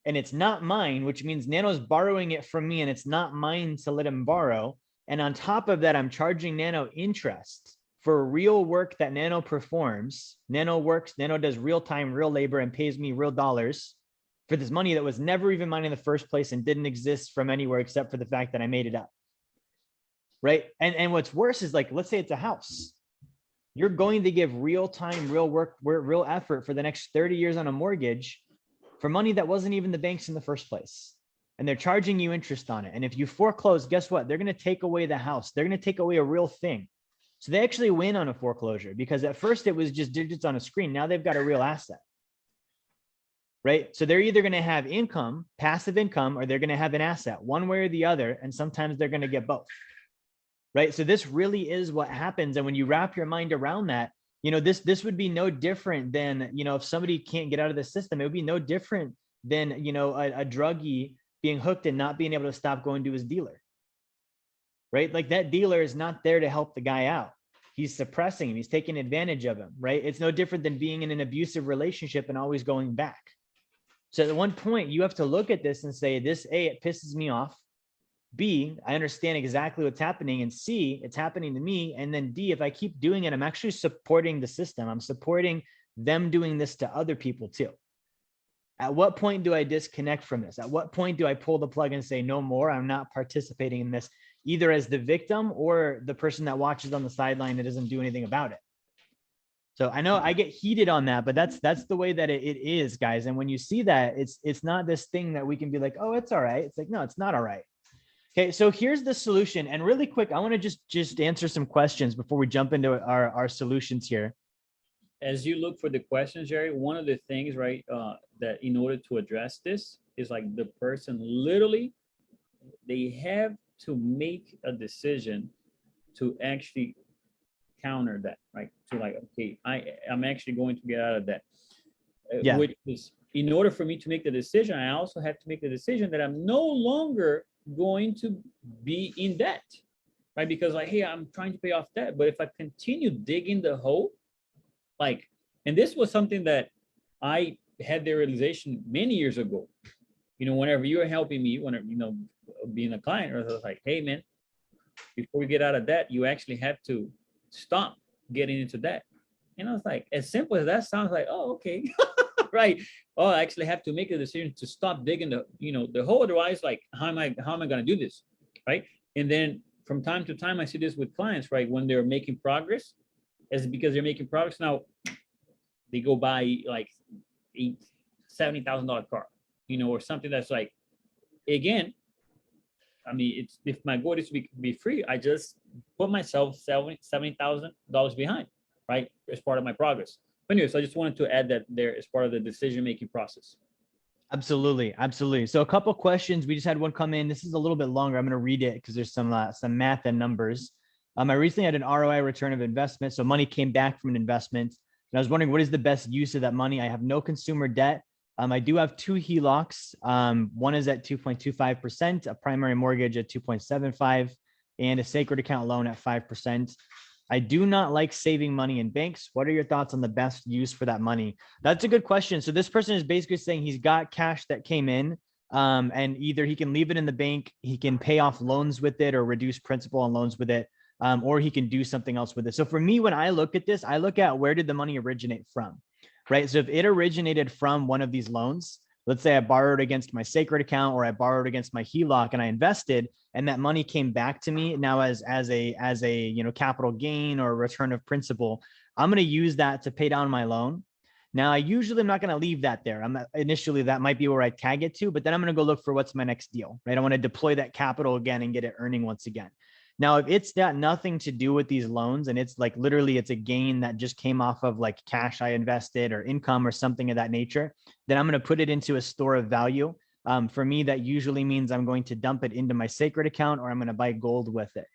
and it's not mine, which means Nano's borrowing it from me and it's not mine to let him borrow. And on top of that, I'm charging Nano interest for real work that Nano performs. Nano works, Nano does real time, real labor and pays me real dollars for this money that was never even mine in the first place and didn't exist from anywhere except for the fact that I made it up. Right. And what's worse is like, let's say it's a house. You're going to give real time, real work, real effort for the next 30 years on a mortgage for money that wasn't even the bank's in the first place. And they're charging you interest on it. And if you foreclose, guess what? They're going to take away the house. They're going to take away a real thing. So they actually win on a foreclosure because at first it was just digits on a screen. Now they've got a real asset. Right. So they're either going to have income, passive income, or they're going to have an asset one way or the other. And sometimes they're going to get both. Right. So this really is what happens. And when you wrap your mind around that, this would be no different than, if somebody can't get out of the system, it would be no different than, a druggie being hooked and not being able to stop going to his dealer. Right. Like that dealer is not there to help the guy out. He's suppressing him. He's taking advantage of him. Right. It's no different than being in an abusive relationship and always going back. So at one point you have to look at this and say it pisses me off. B, I understand exactly what's happening. And C, it's happening to me. And then D, if I keep doing it, I'm actually supporting the system. I'm supporting them doing this to other people too. At what point do I disconnect from this? At what point do I pull the plug and say, no more, I'm not participating in this, either as the victim or the person that watches on the sideline that doesn't do anything about it? So I know I get heated on that, but that's the way that it is, guys. And when you see that, it's not this thing that we can be like, oh, it's all right. It's like, no, it's not all right. Okay, so here's the solution. And really quick, I want to just answer some questions before we jump into our solutions here. As you look for the questions, Jerry, one of the things, right, that in order to address this is like the person literally, they have to make a decision to actually counter that, right? To like, okay, I'm actually going to get out of that. Yeah. Which is, in order for me to make the decision, I also have to make the decision that I'm no longer going to be in debt, right? Because like, hey, I'm trying to pay off debt, but if I continue digging the hole, like, and this was something that I had the realization many years ago. You know, whenever you were helping me, whenever, you know, being a client, I was like, hey man, before you get out of debt, you actually have to stop getting into debt. And I was like, as simple as that sounds, like, oh, okay. Right. Oh, I actually have to make a decision to stop digging the, you know, the hole. Otherwise, like, how am I going to do this? Right. And then from time to time, I see this with clients, right? When they're making progress, is because they're making progress. Now they go buy like $70,000 car, you know, or something that's like, again, I mean, it's, if my goal is to be free, I just put myself $70,000 behind, right? As part of my progress. But anyway, so I just wanted to add that there as part of the decision-making process. Absolutely, absolutely. So a couple questions. We just had one come in. This is a little bit longer. I'm going to read it because there's some math and numbers. I recently had an ROI, return of investment, so money came back from an investment, and I was wondering what is the best use of that money. I have no consumer debt. I do have two HELOCs. One is at 2.25%, a primary mortgage at 2.75, and a sacred account loan at 5%. I do not like saving money in banks. What are your thoughts on the best use for that money? That's a good question. So this person is basically saying he's got cash that came in, and either he can leave it in the bank, he can pay off loans with it or reduce principal on loans with it, or he can do something else with it. So for me, when I look at this, I look at where did the money originate from, right? So if it originated from one of these loans, let's say I borrowed against my sacred account or I borrowed against my HELOC and I invested, and that money came back to me now as a you know, capital gain or return of principal, I'm going to use that to pay down my loan. Now, I usually am not going to leave that there. I'm initially, that might be where I tag it to, but then I'm going to go look for what's my next deal, right? I want to deploy that capital again and get it earning once again. Now, if it's got nothing to do with these loans and it's like literally it's a gain that just came off of like cash I invested or income or something of that nature, then I'm going to put it into a store of value. For me, that usually means I'm going to dump it into my sacred account or I'm going to buy gold with it.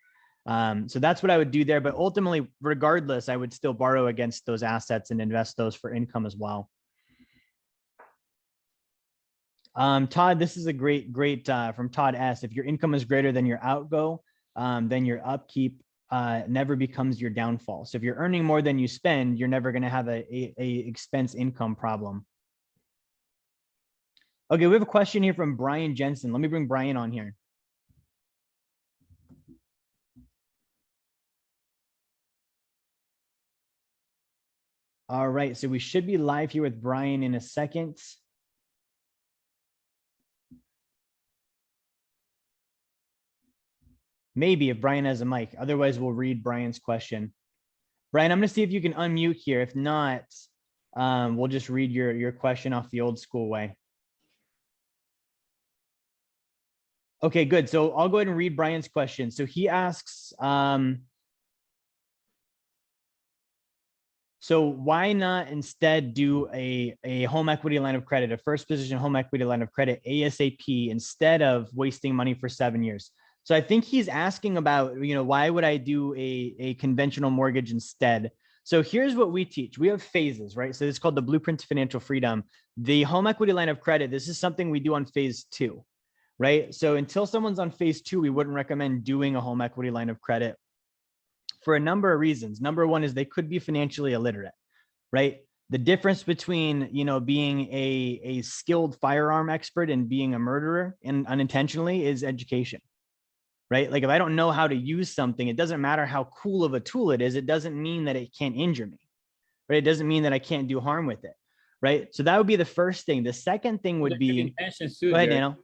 So that's what I would do there. But ultimately, regardless, I would still borrow against those assets and invest those for income as well. Todd, this is a great from Todd S. If your income is greater than your outgo, then your upkeep never becomes your downfall. So if you're earning more than you spend, you're never going to have a expense income problem. Okay, we have a question here from Brian Jensen. Let me bring Brian on here. All right, so we should be live here with Brian in a second. Maybe if Brian has a mic. Otherwise, we'll read Brian's question. Brian, I'm going to see if you can unmute here. If not, we'll just read your question off the old school way. Okay, good. So I'll go ahead and read Brian's question. So he asks, so why not instead do a home equity line of credit, a first position home equity line of credit ASAP instead of wasting money for 7 years? So I think he's asking about, you know, why would I do a conventional mortgage instead? So here's what we teach. We have phases, right? So it's called the Blueprint to Financial Freedom. The home equity line of credit, this is something we do on phase 2, right? So until someone's on phase 2, we wouldn't recommend doing a home equity line of credit for a number of reasons. Number one is they could be financially illiterate, right? The difference between, you know, being a skilled firearm expert and being a murderer and unintentionally is education, right? Like if I don't know how to use something, it doesn't matter how cool of a tool it is. It doesn't mean that it can't injure me, right? It doesn't mean that I can't do harm with it, right? So that would be the first thing. The second thing would be, intentions too, go ahead, Jared. Nano.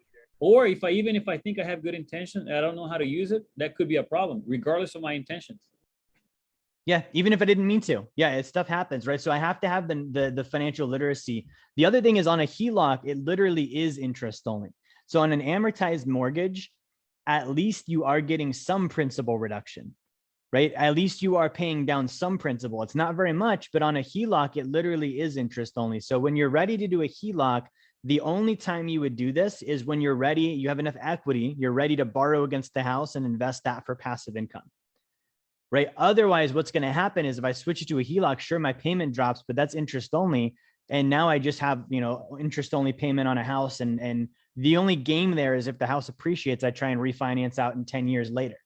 Or even if I think I have good intention and I don't know how to use it, that could be a problem, regardless of my intentions. Yeah, even if I didn't mean to. Yeah, stuff happens, right? So I have to have the financial literacy. The other thing is on a HELOC, it literally is interest only. So on an amortized mortgage, at least you are getting some principal reduction, right? At least you are paying down some principal. It's not very much, but on a HELOC, it literally is interest only. So when you're ready to do a HELOC, the only time you would do this is when you're ready, you have enough equity, you're ready to borrow against the house and invest that for passive income, right? Otherwise, what's going to happen is if I switch it to a HELOC, sure, my payment drops, but that's interest only. And now I just have, interest only payment on a house. And the only game there is if the house appreciates, I try and refinance out in 10 years later.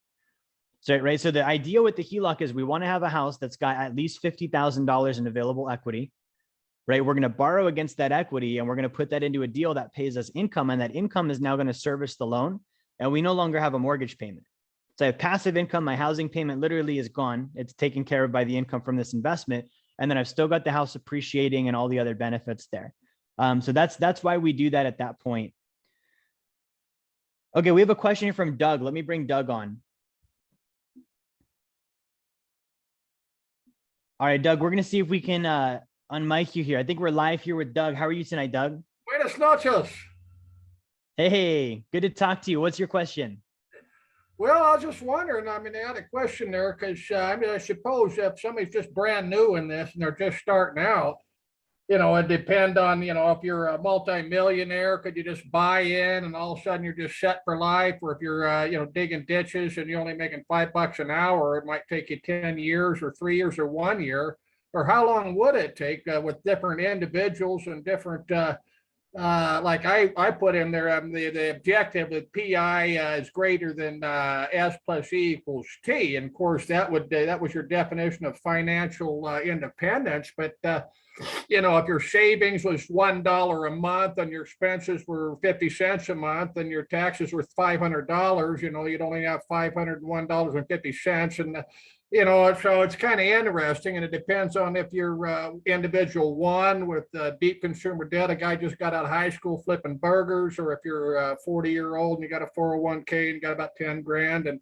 So, right. So the idea with the HELOC is we want to have a house that's got at least $50,000 in available equity, right? We're going to borrow against that equity and we're going to put that into a deal that pays us income. And that income is now going to service the loan. And we no longer have a mortgage payment. So I have passive income. My housing payment literally is gone. It's taken care of by the income from this investment. And then I've still got the house appreciating and all the other benefits there. So that's why we do that at that point. Okay, we have a question here from Doug. Let me bring Doug on. All right, Doug, we're going to see if we can unmic you here. I think we're live here with Doug. How are you tonight, Doug? Buenas noches. Hey, good to talk to you. What's your question? Well, I was just wondering. I mean, I had a question there because I suppose if somebody's just brand new in this and they're just starting out, it depends on, if you're a multi-millionaire, could you just buy in and all of a sudden you're just set for life? Or if you're, digging ditches and you're only making $5 an hour, it might take you 10 years or 3 years or 1 year. Or how long would it take with different individuals and different, like I put in there, the objective with PI is greater than S plus E equals T. And of course, that was your definition of financial independence. But if your savings was $1 a month and your expenses were 50 cents a month and your taxes were $500, you'd only have $501.50. And so it's kind of interesting, and it depends on if you're individual one with deep consumer debt, a guy just got out of high school flipping burgers, or if you're 40-year-old and you got a 401k and got about 10 grand. And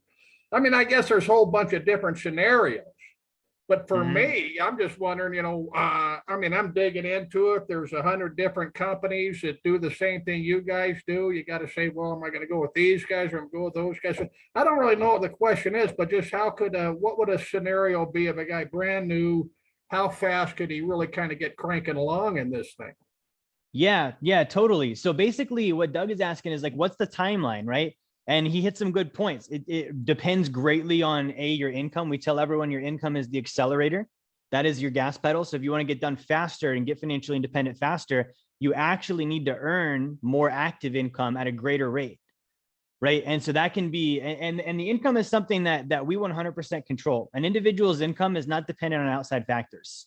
I mean, I guess there's a whole bunch of different scenarios. But for me, I'm just wondering, I'm digging into it. There's 100 different companies that do the same thing you guys do. You got to say, well, am I going to go with these guys or am I going to go with those guys? I don't really know what the question is, but just what would a scenario be of a guy brand new? How fast could he really kind of get cranking along in this thing? Yeah, totally. So basically what Doug is asking is like, what's the timeline, right? And he hit some good points. It depends greatly on your income. We tell everyone your income is the accelerator. That is your gas pedal. So if you want to get done faster and get financially independent faster, you actually need to earn more active income at a greater rate, right? And so that can be, and the income is something that we 100% control. An individual's income is not dependent on outside factors.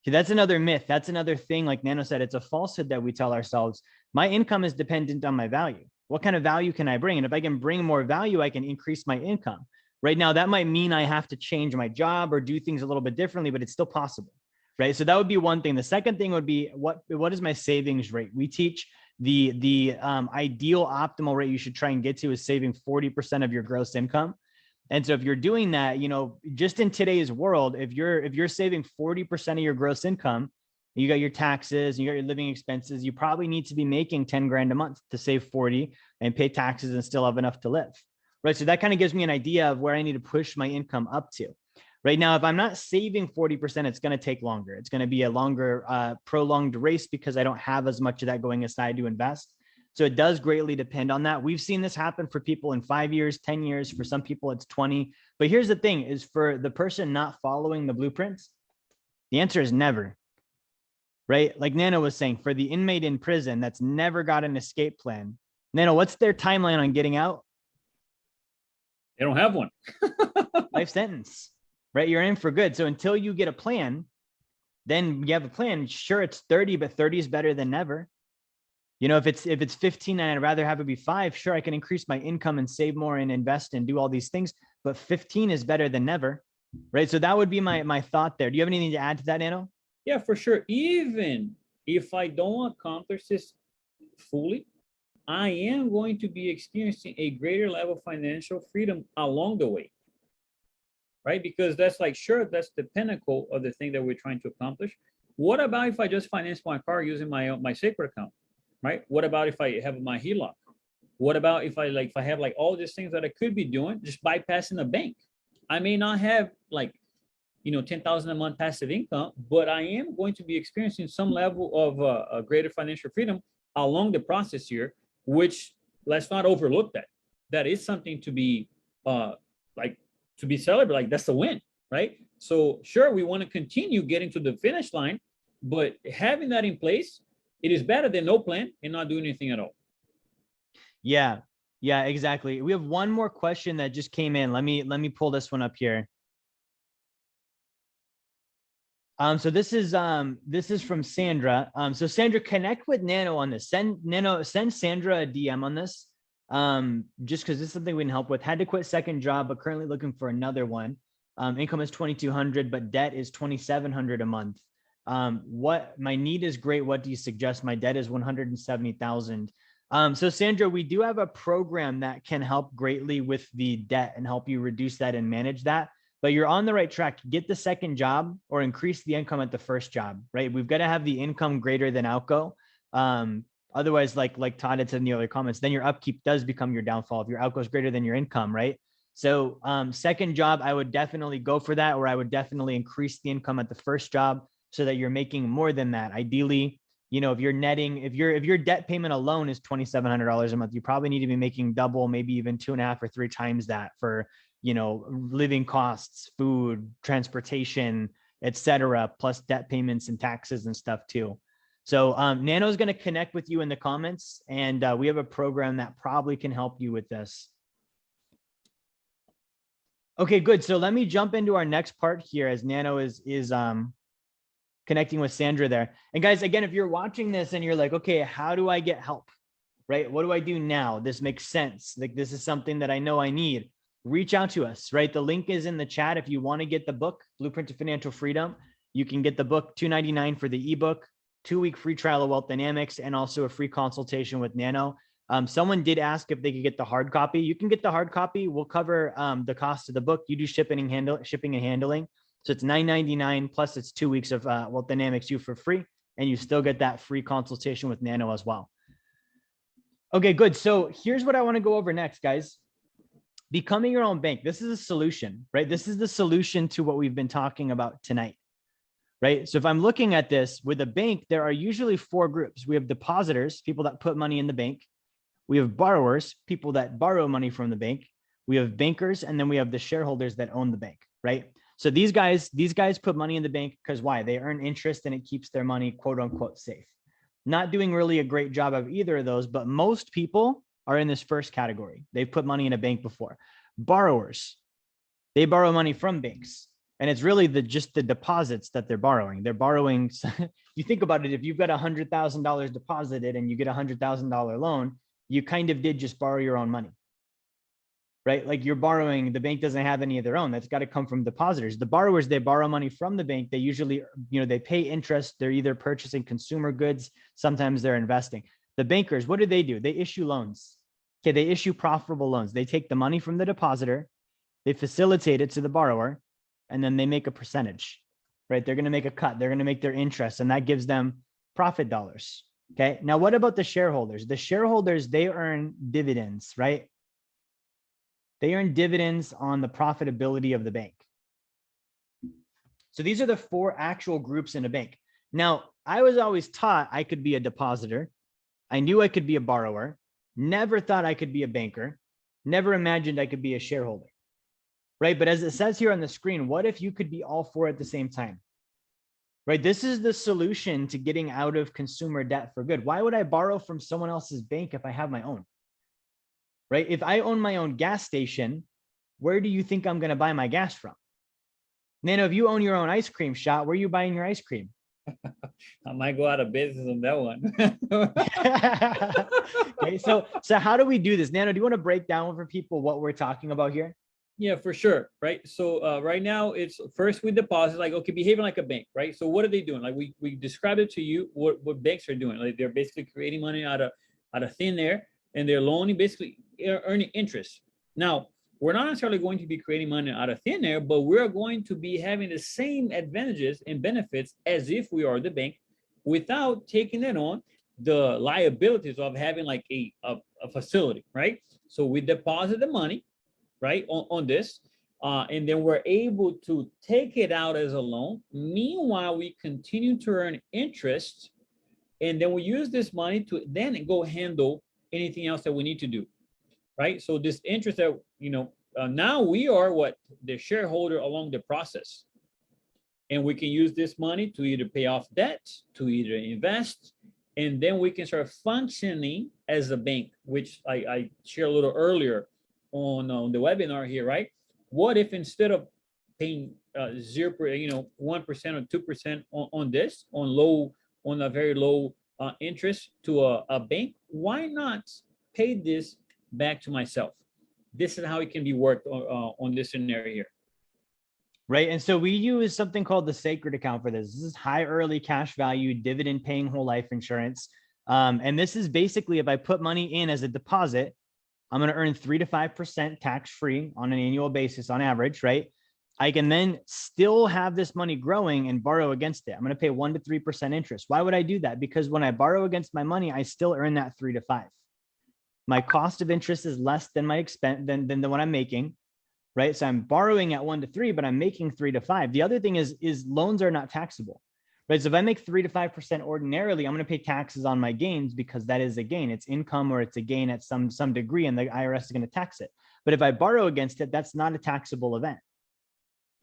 See, that's another myth. That's another thing, like Nano said, it's a falsehood that we tell ourselves. My income is dependent on my value. What kind of value can I bring? And if I can bring more value, I can increase my income. Right now, that might mean I have to change my job or do things a little bit differently, but it's still possible, right? So that would be one thing. The second thing would be, what is my savings rate? We teach the ideal optimal rate you should try and get to is saving 40% of your gross income. And so if you're doing that, just in today's world, if you're saving 40% of your gross income, you got your taxes, you got your living expenses, you probably need to be making 10 grand a month to save 40 and pay taxes and still have enough to live, right? So that kind of gives me an idea of where I need to push my income up to. Right now, if I'm not saving 40%, it's going to take longer. It's going to be a longer, prolonged race because I don't have as much of that going aside to invest. So it does greatly depend on that. We've seen this happen for people in 5 years, 10 years. For some people, it's 20. But here's the thing is for the person not following the blueprints, the answer is never. Right? Like Nano was saying, for the inmate in prison that's never got an escape plan. Nano, what's their timeline on getting out? They don't have one. Life sentence, right? You're in for good. So until you get a plan, then you have a plan. Sure, it's 30, but 30 is better than never. You know, if it's 15 and I'd rather have it be 5, sure, I can increase my income and save more and invest and do all these things, but 15 is better than never, right? So that would be my thought there. Do you have anything to add to that, Nano? Yeah, for sure. Even if I don't accomplish this fully, I am going to be experiencing a greater level of financial freedom along the way, right? Because that's like, sure, that's the pinnacle of the thing that we're trying to accomplish. What about if I just finance my car using my sacred account, right? What about if I have my HELOC? What about if I have like all these things that I could be doing, just bypassing a bank? I may not have like 10,000 a month passive income, but I am going to be experiencing some level of a greater financial freedom along the process here, which let's not overlook that. That is something to be like to be celebrated. Like that's a win, right? So sure, we want to continue getting to the finish line, but having that in place, it is better than no plan and not doing anything at all. Yeah. Yeah, exactly. We have one more question that just came in. Let me pull this one up here. So this is from Sandra. So Sandra, connect with Nano on this. Send Sandra a DM on this. Just because this is something we can help with. Had to quit second job, but currently looking for another one. Income is 2,200, but debt is 2,700 a month. What my need is great. What do you suggest? My debt is 170,000. So Sandra, we do have a program that can help greatly with the debt and help you reduce that and manage that. But you're on the right track. Get the second job or increase the income at the first job, right? We've got to have the income greater than outgo. Otherwise, like Todd had said in the other comments, then your upkeep does become your downfall if your outgo is greater than your income, right? So second job, I would definitely go for that, or I would definitely increase the income at the first job so that you're making more than that. Ideally, if you're netting, if your debt payment alone is $2,700 a month, you probably need to be making double, maybe even 2.5 or 3 times that for living costs, food, transportation, etc., plus debt payments and taxes and stuff too. So Nano's going to connect with you in the comments, and we have a program that probably can help you with this. Okay, good. So let me jump into our next part here as Nano is connecting with Sandra there. And guys, again, if you're watching this and you're like, okay, how do I get help? Right? What do I do now? This makes sense. Like this is something that I know I need. Reach out to us, right? The link is in the chat. If you want to get the book, Blueprint to Financial Freedom, you can get the book, $2.99 for the ebook, 2-week free trial of Wealth Dynamics, and also a free consultation with Nano. Someone did ask if they could get the hard copy. You can get the hard copy. We'll cover the cost of the book. You do shipping and handling. So it's $9.99 plus it's 2 weeks of Wealth Dynamics you for free, and you still get that free consultation with Nano as well. Okay, good. So here's what I want to go over next, guys. Becoming your own bank. This is a solution, right? This is the solution to what we've been talking about tonight, right? So if I'm looking at this with a bank, there are usually 4 groups. We have depositors, people that put money in the bank. We have borrowers, people that borrow money from the bank. We have bankers, and then we have the shareholders that own the bank, right? So these guys put money in the bank because why? They earn interest and it keeps their money, quote unquote, safe. Not doing really a great job of either of those, but most people are in this first category. They've put money in a bank before. Borrowers, they borrow money from banks. And it's really just the deposits that they're borrowing. They're borrowing. You think about it, if you've got $100,000 deposited and you get a $100,000 loan, you kind of did just borrow your own money, right? Like you're borrowing, the bank doesn't have any of their own. That's got to come from depositors. The borrowers, they borrow money from the bank. They usually, they pay interest. They're either purchasing consumer goods. Sometimes they're investing. The bankers, what do? They issue loans. Okay, they issue profitable loans. They take the money from the depositor, they facilitate it to the borrower, and then they make a percentage, right? They're going to make a cut. They're going to make their interest, and that gives them profit dollars. Okay, now what about the shareholders? The shareholders, they earn dividends, right? They earn dividends on the profitability of the bank. So these are the 4 actual groups in a bank. Now, I was always taught I could be a depositor. I knew I could be a borrower. Never thought I could be a banker. Never imagined I could be a shareholder, right? But as it says here on the screen, what if you could be all 4 at the same time, right? This is the solution to getting out of consumer debt for good. Why would I borrow from someone else's bank if I have my own, right? If I own my own gas station, where do you think I'm going to buy my gas from? Nano, if you own your own ice cream shop, where are you buying your ice cream? I might go out of business on that one. Okay, so how do we do this? Nano, do you want to break down for people what we're talking about here? Yeah, for sure. Right. So right now it's first we deposit, like, okay, behaving like a bank, right? So what are they doing? Like we described it to you what banks are doing. Like they're basically creating money out of thin air, and they're loaning, basically earning interest. Now, we're not necessarily going to be creating money out of thin air, but we're going to be having the same advantages and benefits as if we are the bank, without taking it on the liabilities of having like a facility, right? So we deposit the money, right, on this, and then we're able to take it out as a loan. Meanwhile, we continue to earn interest, and then we use this money to then go handle anything else that we need to do, right? So this interest that, now we are what, the shareholder along the process, and we can use this money to either pay off debt, to either invest, and then we can start functioning as a bank, which I shared a little earlier on the webinar here, right? What if instead of paying 0, 1% or 2% on this, on a very low interest to a bank, why not pay this back to myself? This is how it can be worked on this scenario here. Right. And so we use something called the sacred account for this. This is high early cash value, dividend paying whole life insurance. And this is basically, if I put money in as a deposit, I'm going to earn 3 to 5% tax free on an annual basis on average, right? I can then still have this money growing and borrow against it. I'm going to pay 1 to 3% interest. Why would I do that? Because when I borrow against my money, I still earn that 3 to 5. My cost of interest is less than my expense than the one I'm making, right? So I'm borrowing at 1 to 3, but I'm making 3 to 5. The other thing is loans are not taxable, right? So if I make 3 to 5% ordinarily, I'm going to pay taxes on my gains because that is a gain. It's income, or it's a gain at some degree, and the IRS is going to tax it. But if I borrow against it, that's not a taxable event,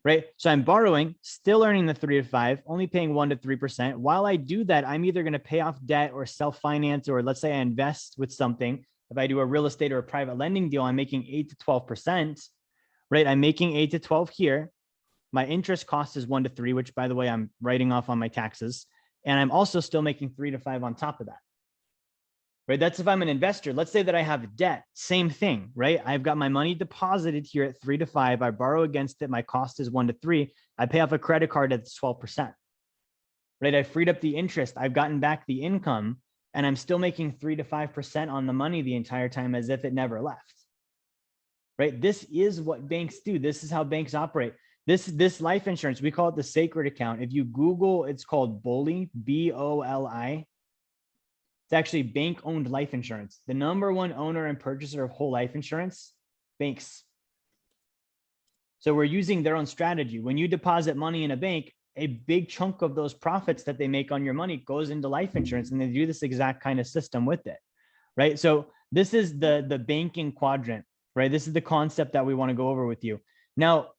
right? So I'm borrowing, still earning the 3 to 5, only paying 1 to 3%. While I do that, I'm either going to pay off debt or self-finance, or let's say I invest with something. If I do a real estate or a private lending deal, I'm making 8 to 12%, right? I'm making 8 to 12 here. My interest cost is 1 to 3, which, by the way, I'm writing off on my taxes. And I'm also still making 3 to 5 on top of that, right? That's if I'm an investor. Let's say that I have debt, same thing, right? I've got my money deposited here at 3 to 5. I borrow against it. My cost is 1 to 3. I pay off a credit card at 12%, right? I freed up the interest. I've gotten back the income, and I'm still making 3 to 5% on the money the entire time, as if it never left, right? This is what banks do. This is how banks operate. This life insurance, we call it the sacred account. If you Google, it's called BOLI, BOLI. It's actually bank-owned life insurance. The number one owner and purchaser of whole life insurance, banks. So we're using their own strategy. When you deposit money in a bank, a big chunk of those profits that they make on your money goes into life insurance, and they do this exact kind of system with it, right? So this is the banking quadrant, right? This is the concept that we want to go over with you. Now,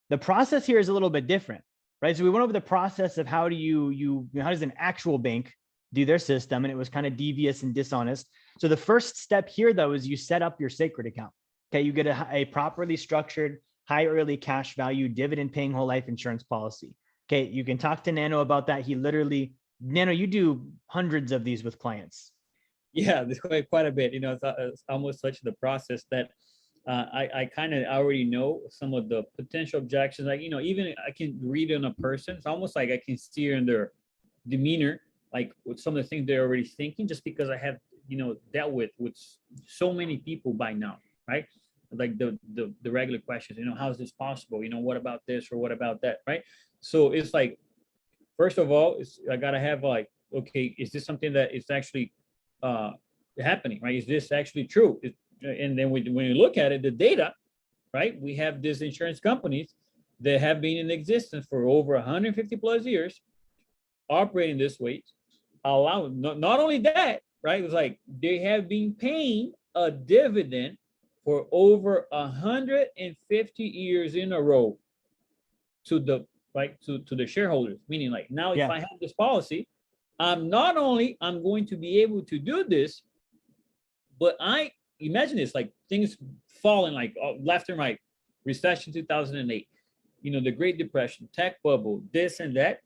the process here is a little bit different, right? So we went over the process of how does an actual bank do their system, and it was kind of devious and dishonest. So the first step here, though, is you set up your sacred account. Okay, you get a properly structured, high early cash value, dividend paying whole life insurance policy. Okay, you can talk to Nano about that. Nano, you do hundreds of these with clients. Yeah, there's quite a bit. It's almost such the process that I kind of already know some of the potential objections. Like, even I can read on a person. It's almost like I can see in their demeanor, like with some of the things they're already thinking, just because I have, dealt with so many people by now, right? Like the regular questions, how is this possible? What about this or what about that, right? So it's like, first of all, I gotta have like, okay, is this something that is actually happening, right? Is this actually true? And then when you look at it, the data, right? We have these insurance companies that have been in existence for over 150 plus years, operating this way, not only that, right? It's like they have been paying a dividend for over 150 years in a row to the shareholders. Meaning, like, now if I have this policy, I'm going to be able to do this, but imagine this, like things falling like left and right, recession 2008, the Great Depression, tech bubble, this and that.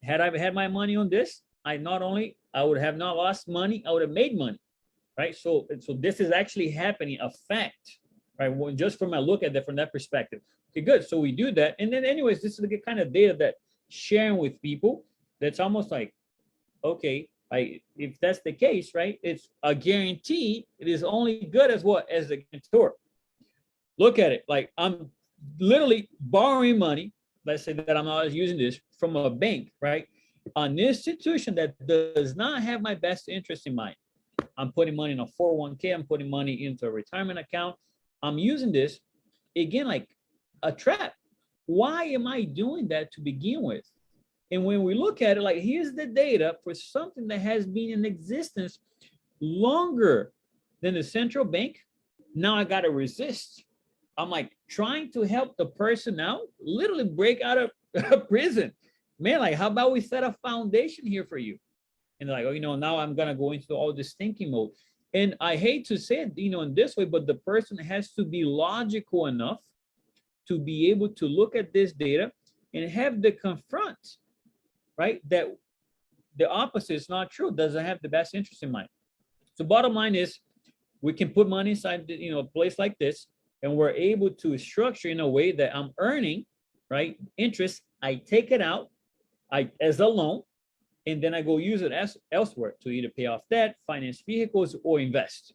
had I had my money on this, I would have not lost money, I would have made money, right? So this is actually happening, a fact, right? Well, just from a look at that from that perspective. Okay, good. So we do that, and then anyways, this is the kind of data that sharing with people. That's almost like, okay, if that's the case, right? It's a guarantee. It is only good as what? As the guarantor. Look at it. Like I'm literally borrowing money. Let's say that I'm not using this from a bank, right? An institution that does not have my best interest in mind. I'm putting money in a 401k. I'm putting money into a retirement account. I'm using this again like a trap. Why am I doing that to begin with? And when we look at it, like here's the data for something that has been in existence longer than the central bank. Now I got to resist. I'm like trying to help the person now literally break out of prison. Man, like, how about we set a foundation here for you? And they're like, oh, now I'm going to go into all this thinking mode. And I hate to say it, in this way, but the person has to be logical enough to be able to look at this data and have the confront, right? That the opposite is not true, doesn't have the best interest in mind. So bottom line is we can put money inside, a place like this, and we're able to structure in a way that I'm earning, right? Interest, I take it out as a loan, and then I go use it elsewhere to either pay off debt, finance vehicles, or invest.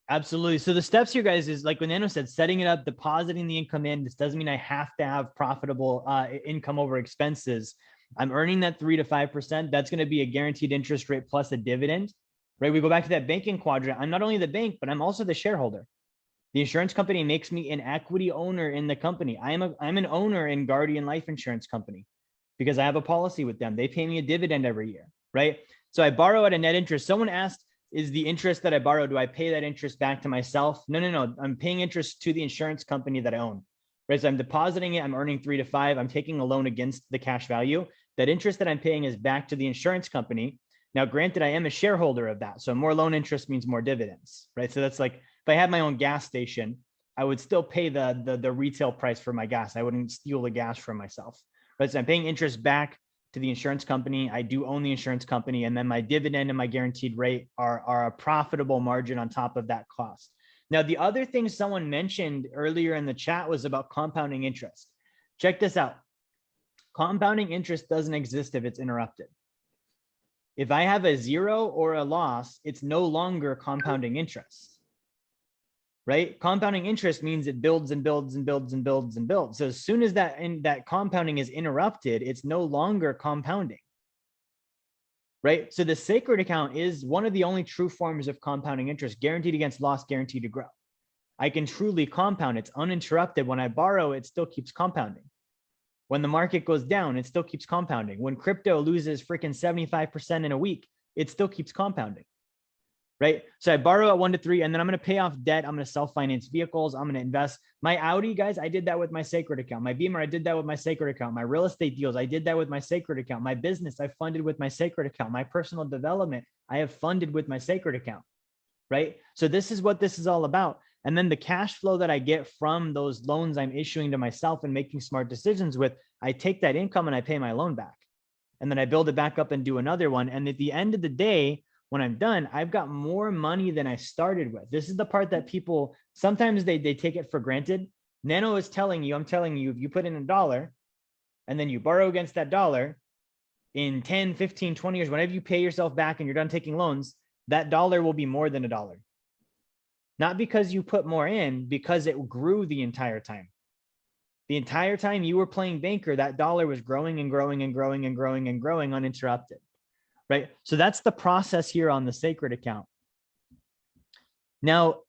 Absolutely. So the steps here, guys, is like when Neno said, setting it up, depositing the income in. This doesn't mean I have to have profitable income over expenses. I'm earning that 3 to 5%. That's going to be a guaranteed interest rate plus a dividend, right? We go back to that banking quadrant. I'm not only the bank, but I'm also the shareholder. The insurance company makes me an equity owner in the company. I'm an owner in Guardian Life Insurance Company because I have a policy with them. They pay me a dividend every year, right? So I borrow at a net interest. Someone asked, is the interest that I borrow, do I pay that interest back to myself? No. I'm paying interest to the insurance company that I own, right? So I'm depositing it. I'm earning 3 to 5. I'm taking a loan against the cash value. That interest that I'm paying is back to the insurance company. Now, granted, I am a shareholder of that. So more loan interest means more dividends, right? So that's like, if I had my own gas station, I would still pay the retail price for my gas. I wouldn't steal the gas from myself, right? So I'm paying interest back to the insurance company. I do own the insurance company. And then my dividend and my guaranteed rate are a profitable margin on top of that cost. Now, the other thing someone mentioned earlier in the chat was about compounding interest. Check this out. Compounding interest doesn't exist if it's interrupted. If I have a zero or a loss, it's no longer compounding interest, right? Compounding interest means it builds and builds and builds and builds and builds. So as soon as that compounding is interrupted, it's no longer compounding, right? So the sacred account is one of the only true forms of compounding interest, guaranteed against loss, guaranteed to grow. I can truly compound. It's uninterrupted. When I borrow, it still keeps compounding. When the market goes down, it still keeps compounding. When crypto loses freaking 75% in a week, it still keeps compounding, right? So I borrow at 1 to 3, and then I'm going to pay off debt. I'm going to self-finance vehicles. I'm going to invest. My Audi, guys, I did that with my sacred account. My Beamer, I did that with my sacred account. My real estate deals, I did that with my sacred account. My business, I funded with my sacred account. My personal development, I have funded with my sacred account, right? So this is what this is all about. And then the cash flow that I get from those loans I'm issuing to myself and making smart decisions with, I take that income and I pay my loan back. And then I build it back up and do another one. And at the end of the day, when I'm done, I've got more money than I started with. This is the part that people, sometimes they take it for granted. Neno is telling you, I'm telling you, if you put in $1 and then you borrow against that dollar in 10, 15, 20 years, whenever you pay yourself back and you're done taking loans, that dollar will be more than $1. Not because you put more in, because it grew the entire time. The entire time you were playing banker, that dollar was growing and growing and growing and growing and growing uninterrupted, right? So that's the process here on the sacred account. Now,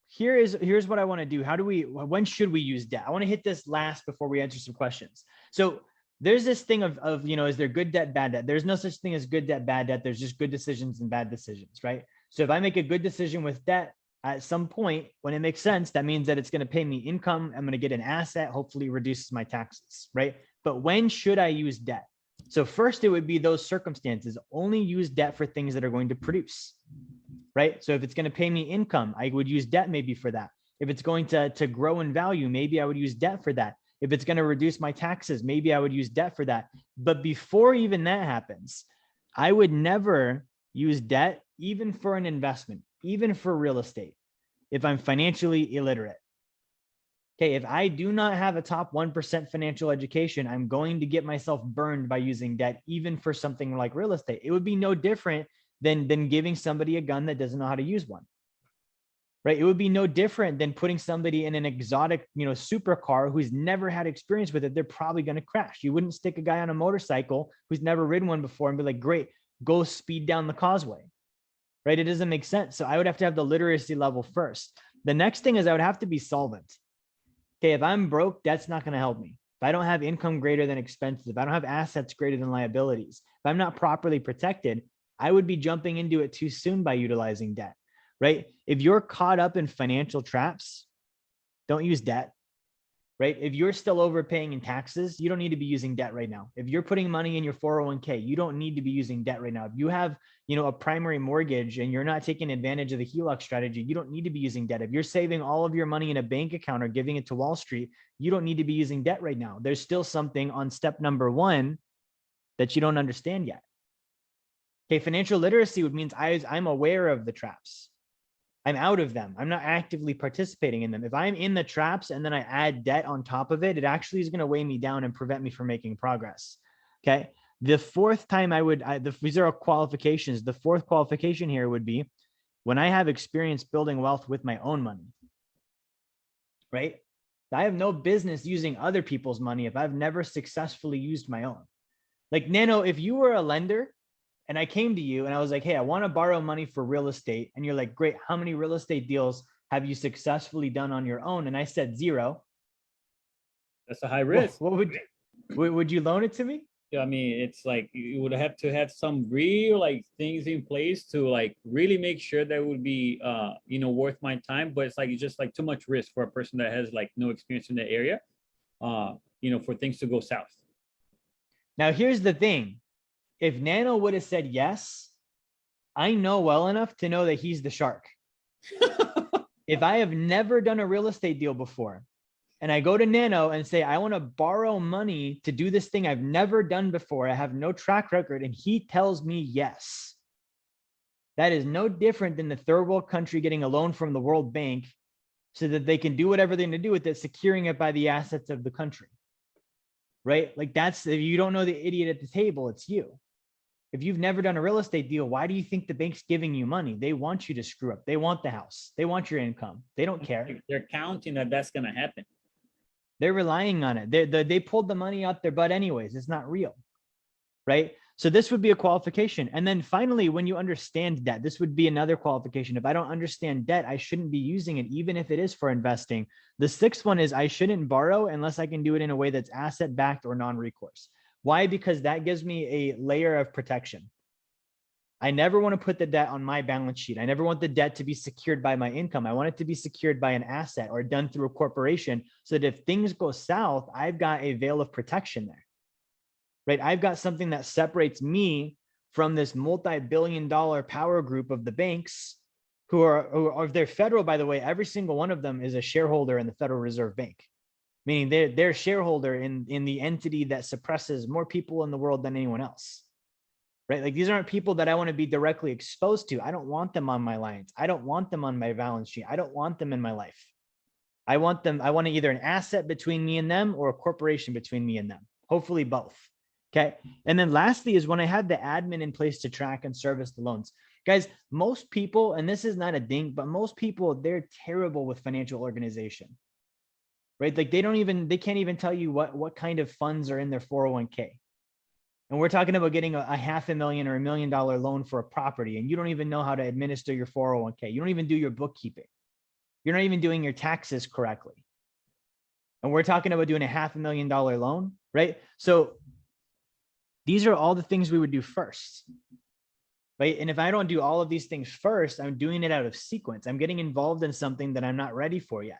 here's what I want to do. When should we use debt? I want to hit this last before we answer some questions. So there's this thing of is there good debt, bad debt? There's no such thing as good debt, bad debt. There's just good decisions and bad decisions, right? So if I make a good decision with debt at some point, when it makes sense, that means that it's going to pay me income. I'm going to get an asset, hopefully reduces my taxes, right? But when should I use debt? So first, it would be those circumstances. Only use debt for things that are going to produce, right? So if it's going to pay me income, I would use debt maybe for that. If it's going to grow in value, maybe I would use debt for that. If it's going to reduce my taxes, maybe I would use debt for that. But before even that happens, I would never use debt, even for an investment, even for real estate, if I'm financially illiterate. Okay, if I do not have a top 1% financial education, I'm going to get myself burned by using debt, even for something like real estate. It would be no different than giving somebody a gun that doesn't know how to use one. Right? It would be no different than putting somebody in an exotic, supercar who's never had experience with it. They're probably going to crash. You wouldn't stick a guy on a motorcycle who's never ridden one before and be like, great, go speed down the causeway. Right? It doesn't make sense. So I would have to have the literacy level first. The next thing is I would have to be solvent. Okay, if I'm broke, that's not going to help me. If I don't have income greater than expenses, if I don't have assets greater than liabilities, if I'm not properly protected, I would be jumping into it too soon by utilizing debt, right? If you're caught up in financial traps, don't use debt, right? If you're still overpaying in taxes, you don't need to be using debt right now. If you're putting money in your 401k, you don't need to be using debt right now. If you have, a primary mortgage and you're not taking advantage of the HELOC strategy, you don't need to be using debt. If you're saving all of your money in a bank account or giving it to Wall Street, you don't need to be using debt right now. There's still something on step number 1 that you don't understand yet. Okay, financial literacy would means I'm aware of the traps. I'm out of them. I'm not actively participating in them. If I'm in the traps and then I add debt on top of it, it actually is going to weigh me down and prevent me from making progress. Okay. The fourth time these are qualifications. The fourth qualification here would be when I have experience building wealth with my own money, right? I have no business using other people's money if I've never successfully used my own. Like Neno, if you were a lender and I came to you and I was like, hey, I want to borrow money for real estate. And you're like, great. How many real estate deals have you successfully done on your own? And I said 0. That's a high risk. What would you loan it to me? I mean, it's like you would have to have some real things in place to really make sure that would be worth my time. But it's just too much risk for a person that has no experience in the area, for things to go south. Now, here's the thing. If Nano would have said yes, I know well enough to know that he's the shark. If I have never done a real estate deal before, and I go to Nano and say, I want to borrow money to do this thing I've never done before, I have no track record, and he tells me yes, that is no different than the third world country getting a loan from the World Bank so that they can do whatever they're going to do with it, securing it by the assets of the country. Right? If you don't know the idiot at the table, it's you. If you've never done a real estate deal, why do you think the bank's giving you money? They want you to screw up. They want the house. They want your income. They don't care. They're counting that that's going to happen. They're relying on it. They pulled the money out their butt anyways. It's not real, right? So this would be a qualification. And then finally, when you understand debt, this would be another qualification. If I don't understand debt, I shouldn't be using it, even if it is for investing. The sixth one is I shouldn't borrow unless I can do it in a way that's asset-backed or non-recourse. Why? Because that gives me a layer of protection. I never want to put the debt on my balance sheet. I never want the debt to be secured by my income. I want it to be secured by an asset or done through a corporation so that if things go south, I've got a veil of protection there, right? I've got something that separates me from this multi-billion-dollar power group of the banks who are they're federal, by the way. Every single one of them is a shareholder in the Federal Reserve Bank, meaning they're shareholder in the entity that suppresses more people in the world than anyone else. Right? These aren't people that I want to be directly exposed to. I don't want them on my lines. I don't want them on my balance sheet. I don't want them in my life. I want either an asset between me and them or a corporation between me and them. Hopefully both. Okay. And then lastly is when I have the admin in place to track and service the loans. Guys, most people, and this is not a ding, but most people, they're terrible with financial organization. Right? They can't even tell you what kind of funds are in their 401k. And we're talking about getting a $500,000 or $1 million loan for a property, and you don't even know how to administer your 401k. You don't even do your bookkeeping. You're not even doing your taxes correctly. And we're talking about doing a $500,000 loan, right? So these are all the things we would do first, right? And if I don't do all of these things first, I'm doing it out of sequence. I'm getting involved in something that I'm not ready for yet.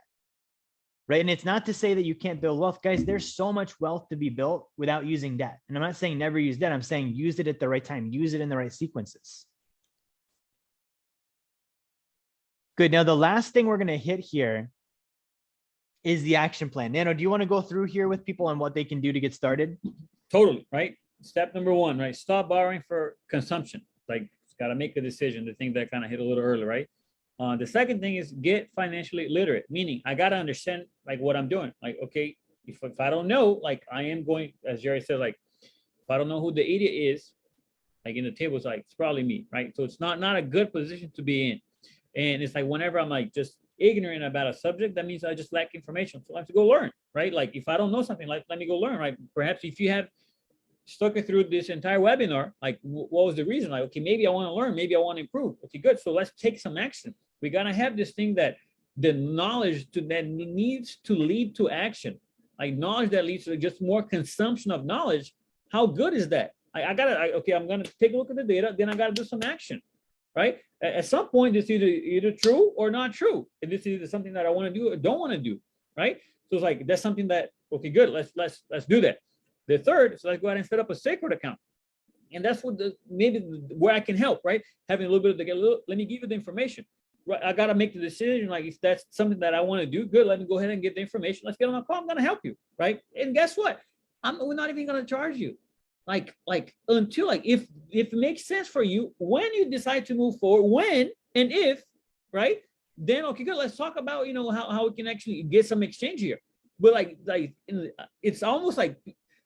Right. And it's not to say that you can't build wealth. Guys, there's so much wealth to be built without using debt. And I'm not saying never use debt. I'm saying use it at the right time. Use it in the right sequences. Good. Now, the last thing we're going to hit here is the action plan. Nano, do you want to go through here with people on what they can do to get started? Totally, right? Step number one, right? Stop borrowing for consumption. Like, got to make a decision. The thing that kind of hit a little early, right? The second thing is get financially literate, meaning I got to understand like what I'm doing. Like, okay, if I don't know, like I am going, as Jerry said, like if I don't know who the idiot is, like in the table, it's like, it's probably me, right? So it's not a good position to be in. And it's like whenever I'm like just ignorant about a subject, that means I just lack information. So I have to go learn, right? Like if I don't know something, like let me go learn, right? Perhaps if you have stuck it through this entire webinar, like what was the reason? Like, okay, maybe I want to learn, maybe I want to improve. Okay, good. So let's take some action. We gotta have this thing that the knowledge that needs to lead to action, like knowledge that leads to just more consumption of knowledge. How good is that? Okay, I'm gonna take a look at the data, then I gotta do some action, right? At some point, it's either true or not true. And this is either something that I want to do or don't want to do, right? So it's like that's something that, okay, good. Let's do that. The third, so let's go ahead and set up a sacred account. And that's what maybe where I can help, right? Having a little bit of let me give you the information. Right, I got to make the decision. Like if that's something that I want to do, good. Let me go ahead and get the information. Let's get on a call. I'm going to help you, right? And guess what? We're not even going to charge you, like until like if it makes sense for you when you decide to move forward, when and if, right? Then okay, good. Let's talk about how we can actually get some exchange here. But it's almost like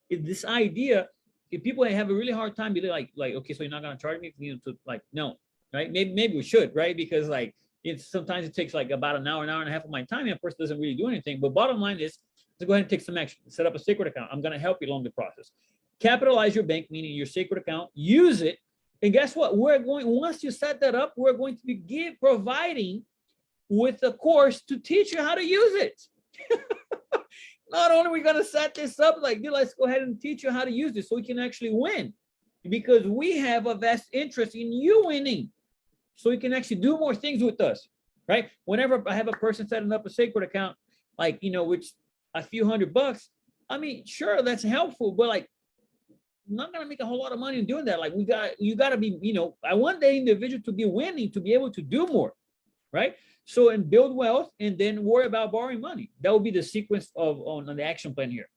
this idea. If people have a really hard time, be like okay, so you're not going to charge me? To like no, right? Maybe we should, right? Because like. Sometimes it takes like about an hour and a half of my time, and of course doesn't really do anything. But bottom line is to go ahead and take some action. Set up a sacred account. I'm going to help you along the process. Capitalize your bank, meaning your sacred account. Use it, and guess what? Once you set that up, we're going to be providing with a course to teach you how to use it. Not only are we going to set this up, like let's go ahead and teach you how to use this so we can actually win, because we have a vast interest in you winning. So you can actually do more things with us, right? Whenever I have a person setting up a sacred account, like, which a few $100, I mean, sure, that's helpful, but like, I'm not going to make a whole lot of money in doing that. Like you got to be, I want the individual to be winning, to be able to do more, right? So, and build wealth and then worry about borrowing money. That would be the sequence on the action plan here.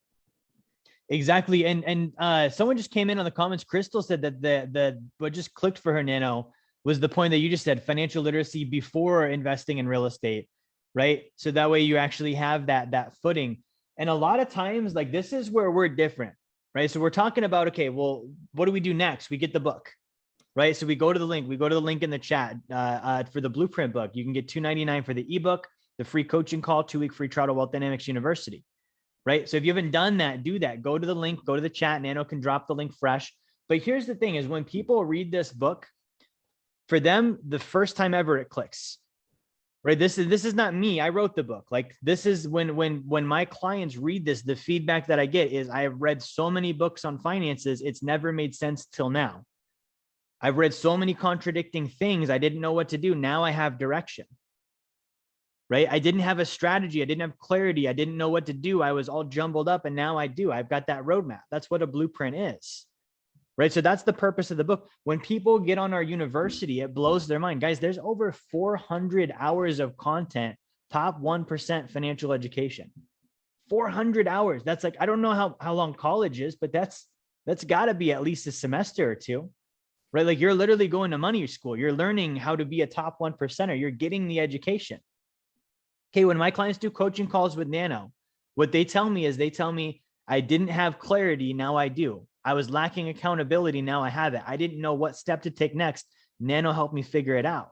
Exactly. And someone just came in on the comments. Crystal said that what just clicked for her, Nano, was the point that you just said, financial literacy before investing in real estate, right? So that way you actually have that footing. And a lot of times, like this is where we're different, right? So we're talking about, okay, well, what do we do next? We get the book, right? So we go to the link. We go to the link in the chat for the blueprint book. You can get $2.99 for the ebook, the free coaching call, 2-week free trial to Wealth Dynamics University, right? So if you haven't done that, do that. Go to the link, go to the chat. Nano can drop the link fresh. But here's the thing is when people read this book, for them, the first time ever it clicks, right? This is not me. I wrote the book. Like this is when my clients read this, the feedback that I get is I have read so many books on finances. It's never made sense till now. I've read so many contradicting things. I didn't know what to do. Now I have direction, right? I didn't have a strategy. I didn't have clarity. I didn't know what to do. I was all jumbled up and now I do. I've got that roadmap. That's what a blueprint is. Right. So that's the purpose of the book. When people get on our university, it blows their mind. Guys, there's over 400 hours of content, top 1% financial education. 400 hours. That's like, I don't know how long college is, but that's got to be at least a semester or two, right? Like you're literally going to money school. You're learning how to be a top 1%er. You're getting the education. Okay. When my clients do coaching calls with Nano, what they tell me is I didn't have clarity. Now I do. I was lacking accountability. Now I have it. I didn't know what step to take next. Nano helped me figure it out.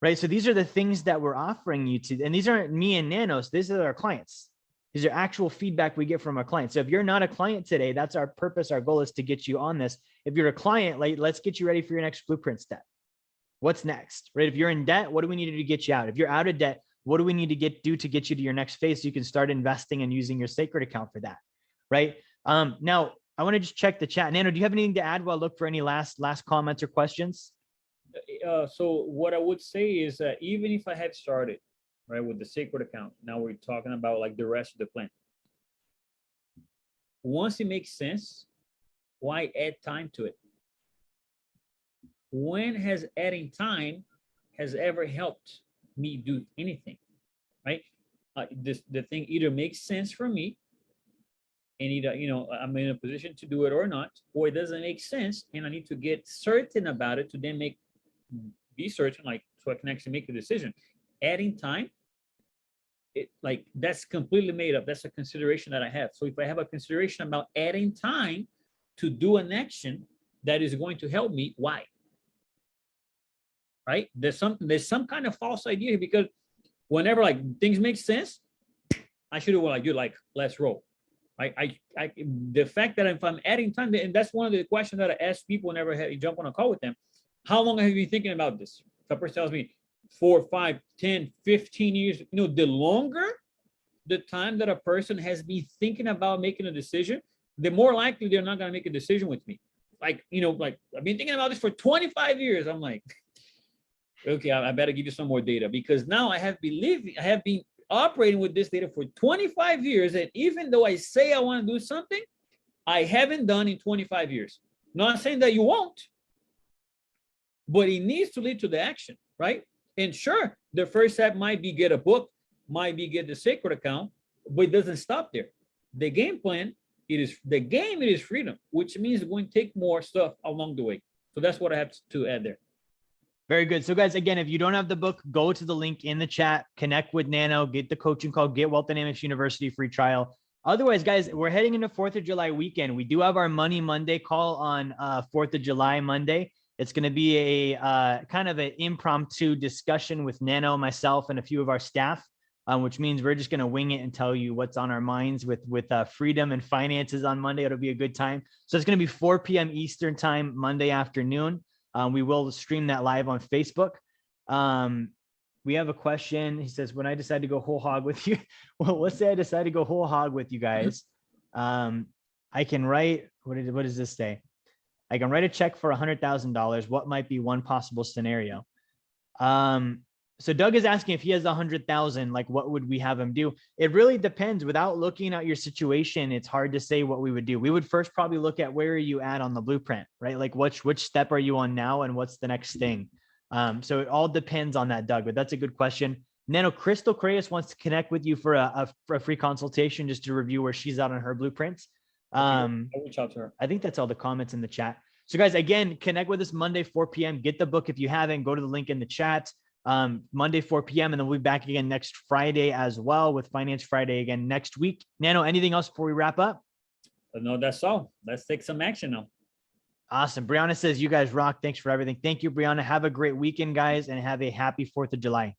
Right. So these are the things that we're offering you to, and these aren't me and Nanos. These are our clients. These are actual feedback we get from our clients. So if you're not a client today, that's our purpose. Our goal is to get you on this. If you're a client, like, let's get you ready for your next blueprint step. What's next, right? If you're in debt, what do we need to do to get you out? If you're out of debt, what do we need to do to get you to your next phase so you can start investing and using your sacred account for that, right? Now, I want to just check the chat. Nano, do you have anything to add while I look for any last comments or questions? So what I would say is that even if I had started, right, with the sacred account, now we're talking about like the rest of the plan. Once it makes sense, why add time to it? When has adding time has ever helped me do anything, right? the thing either makes sense for me, and either, I'm in a position to do it or not, or it doesn't make sense, and I need to get certain about it to then be certain, like, so I can actually make a decision. Adding time, that's completely made up. That's a consideration that I have. So if I have a consideration about adding time to do an action that is going to help me, why? Right? There's some kind of false idea here, because whenever like things make sense, I should do what I do, like, let's roll. The fact that if I'm adding time, and that's one of the questions that I ask people whenever I jump on a call with them: how long have you been thinking about this? If a person tells me 4, 5, 10, 15 years, the longer the time that a person has been thinking about making a decision, the more likely they're not going to make a decision with me. Like, I've been thinking about this for 25 years. I'm like, okay, I better give you some more data, because now I have been operating with this data for 25 years. And even though I say I want to do something, I haven't done in 25 years. Not saying that you won't, but it needs to lead to the action, right? And sure, the first step might be get a book, might be get the sacred account, but it doesn't stop there. The game plan, it is freedom, which means it's going to take more stuff along the way. So that's what I have to add there. Very good. So guys, again, if you don't have the book, go to the link in the chat, connect with Nano, get the coaching call, get Wealth Dynamics University free trial. Otherwise, guys, we're heading into 4th of July weekend. We do have our Money Monday call on 4th of July Monday. It's going to be a kind of an impromptu discussion with Nano, myself, and a few of our staff, which means we're just going to wing it and tell you what's on our minds with freedom and finances on Monday. It'll be a good time. So it's going to be 4 p.m. Eastern time, Monday afternoon. We will stream that live on Facebook. We have a question. He says, when I decide to go whole hog with you, well, let's say I decide to go whole hog with you guys. I can write, what does this say? I can write a check for $100,000. What might be one possible scenario? So Doug is asking if he has 100,000, like what would we have him do? It really depends. Without looking at your situation, it's hard to say what we would do. We would first probably look at where are you at on the blueprint, right? Like which step are you on now and what's the next thing? So it all depends on that, Doug, but that's a good question. Nano, Crystal Creyas wants to connect with you for a free consultation just to review where she's at on her blueprints. I'll reach out to her. I think that's all the comments in the chat. So guys, again, connect with us Monday, 4 p.m. Get the book if you haven't. Go to the link in the chat. Monday, 4 p.m. And then we'll be back again next Friday as well with Finance Friday again next week. Nano, anything else before we wrap up? No, that's all. Let's take some action now. Awesome. Brianna says, you guys rock. Thanks for everything. Thank you, Brianna. Have a great weekend, guys, and have a happy 4th of July.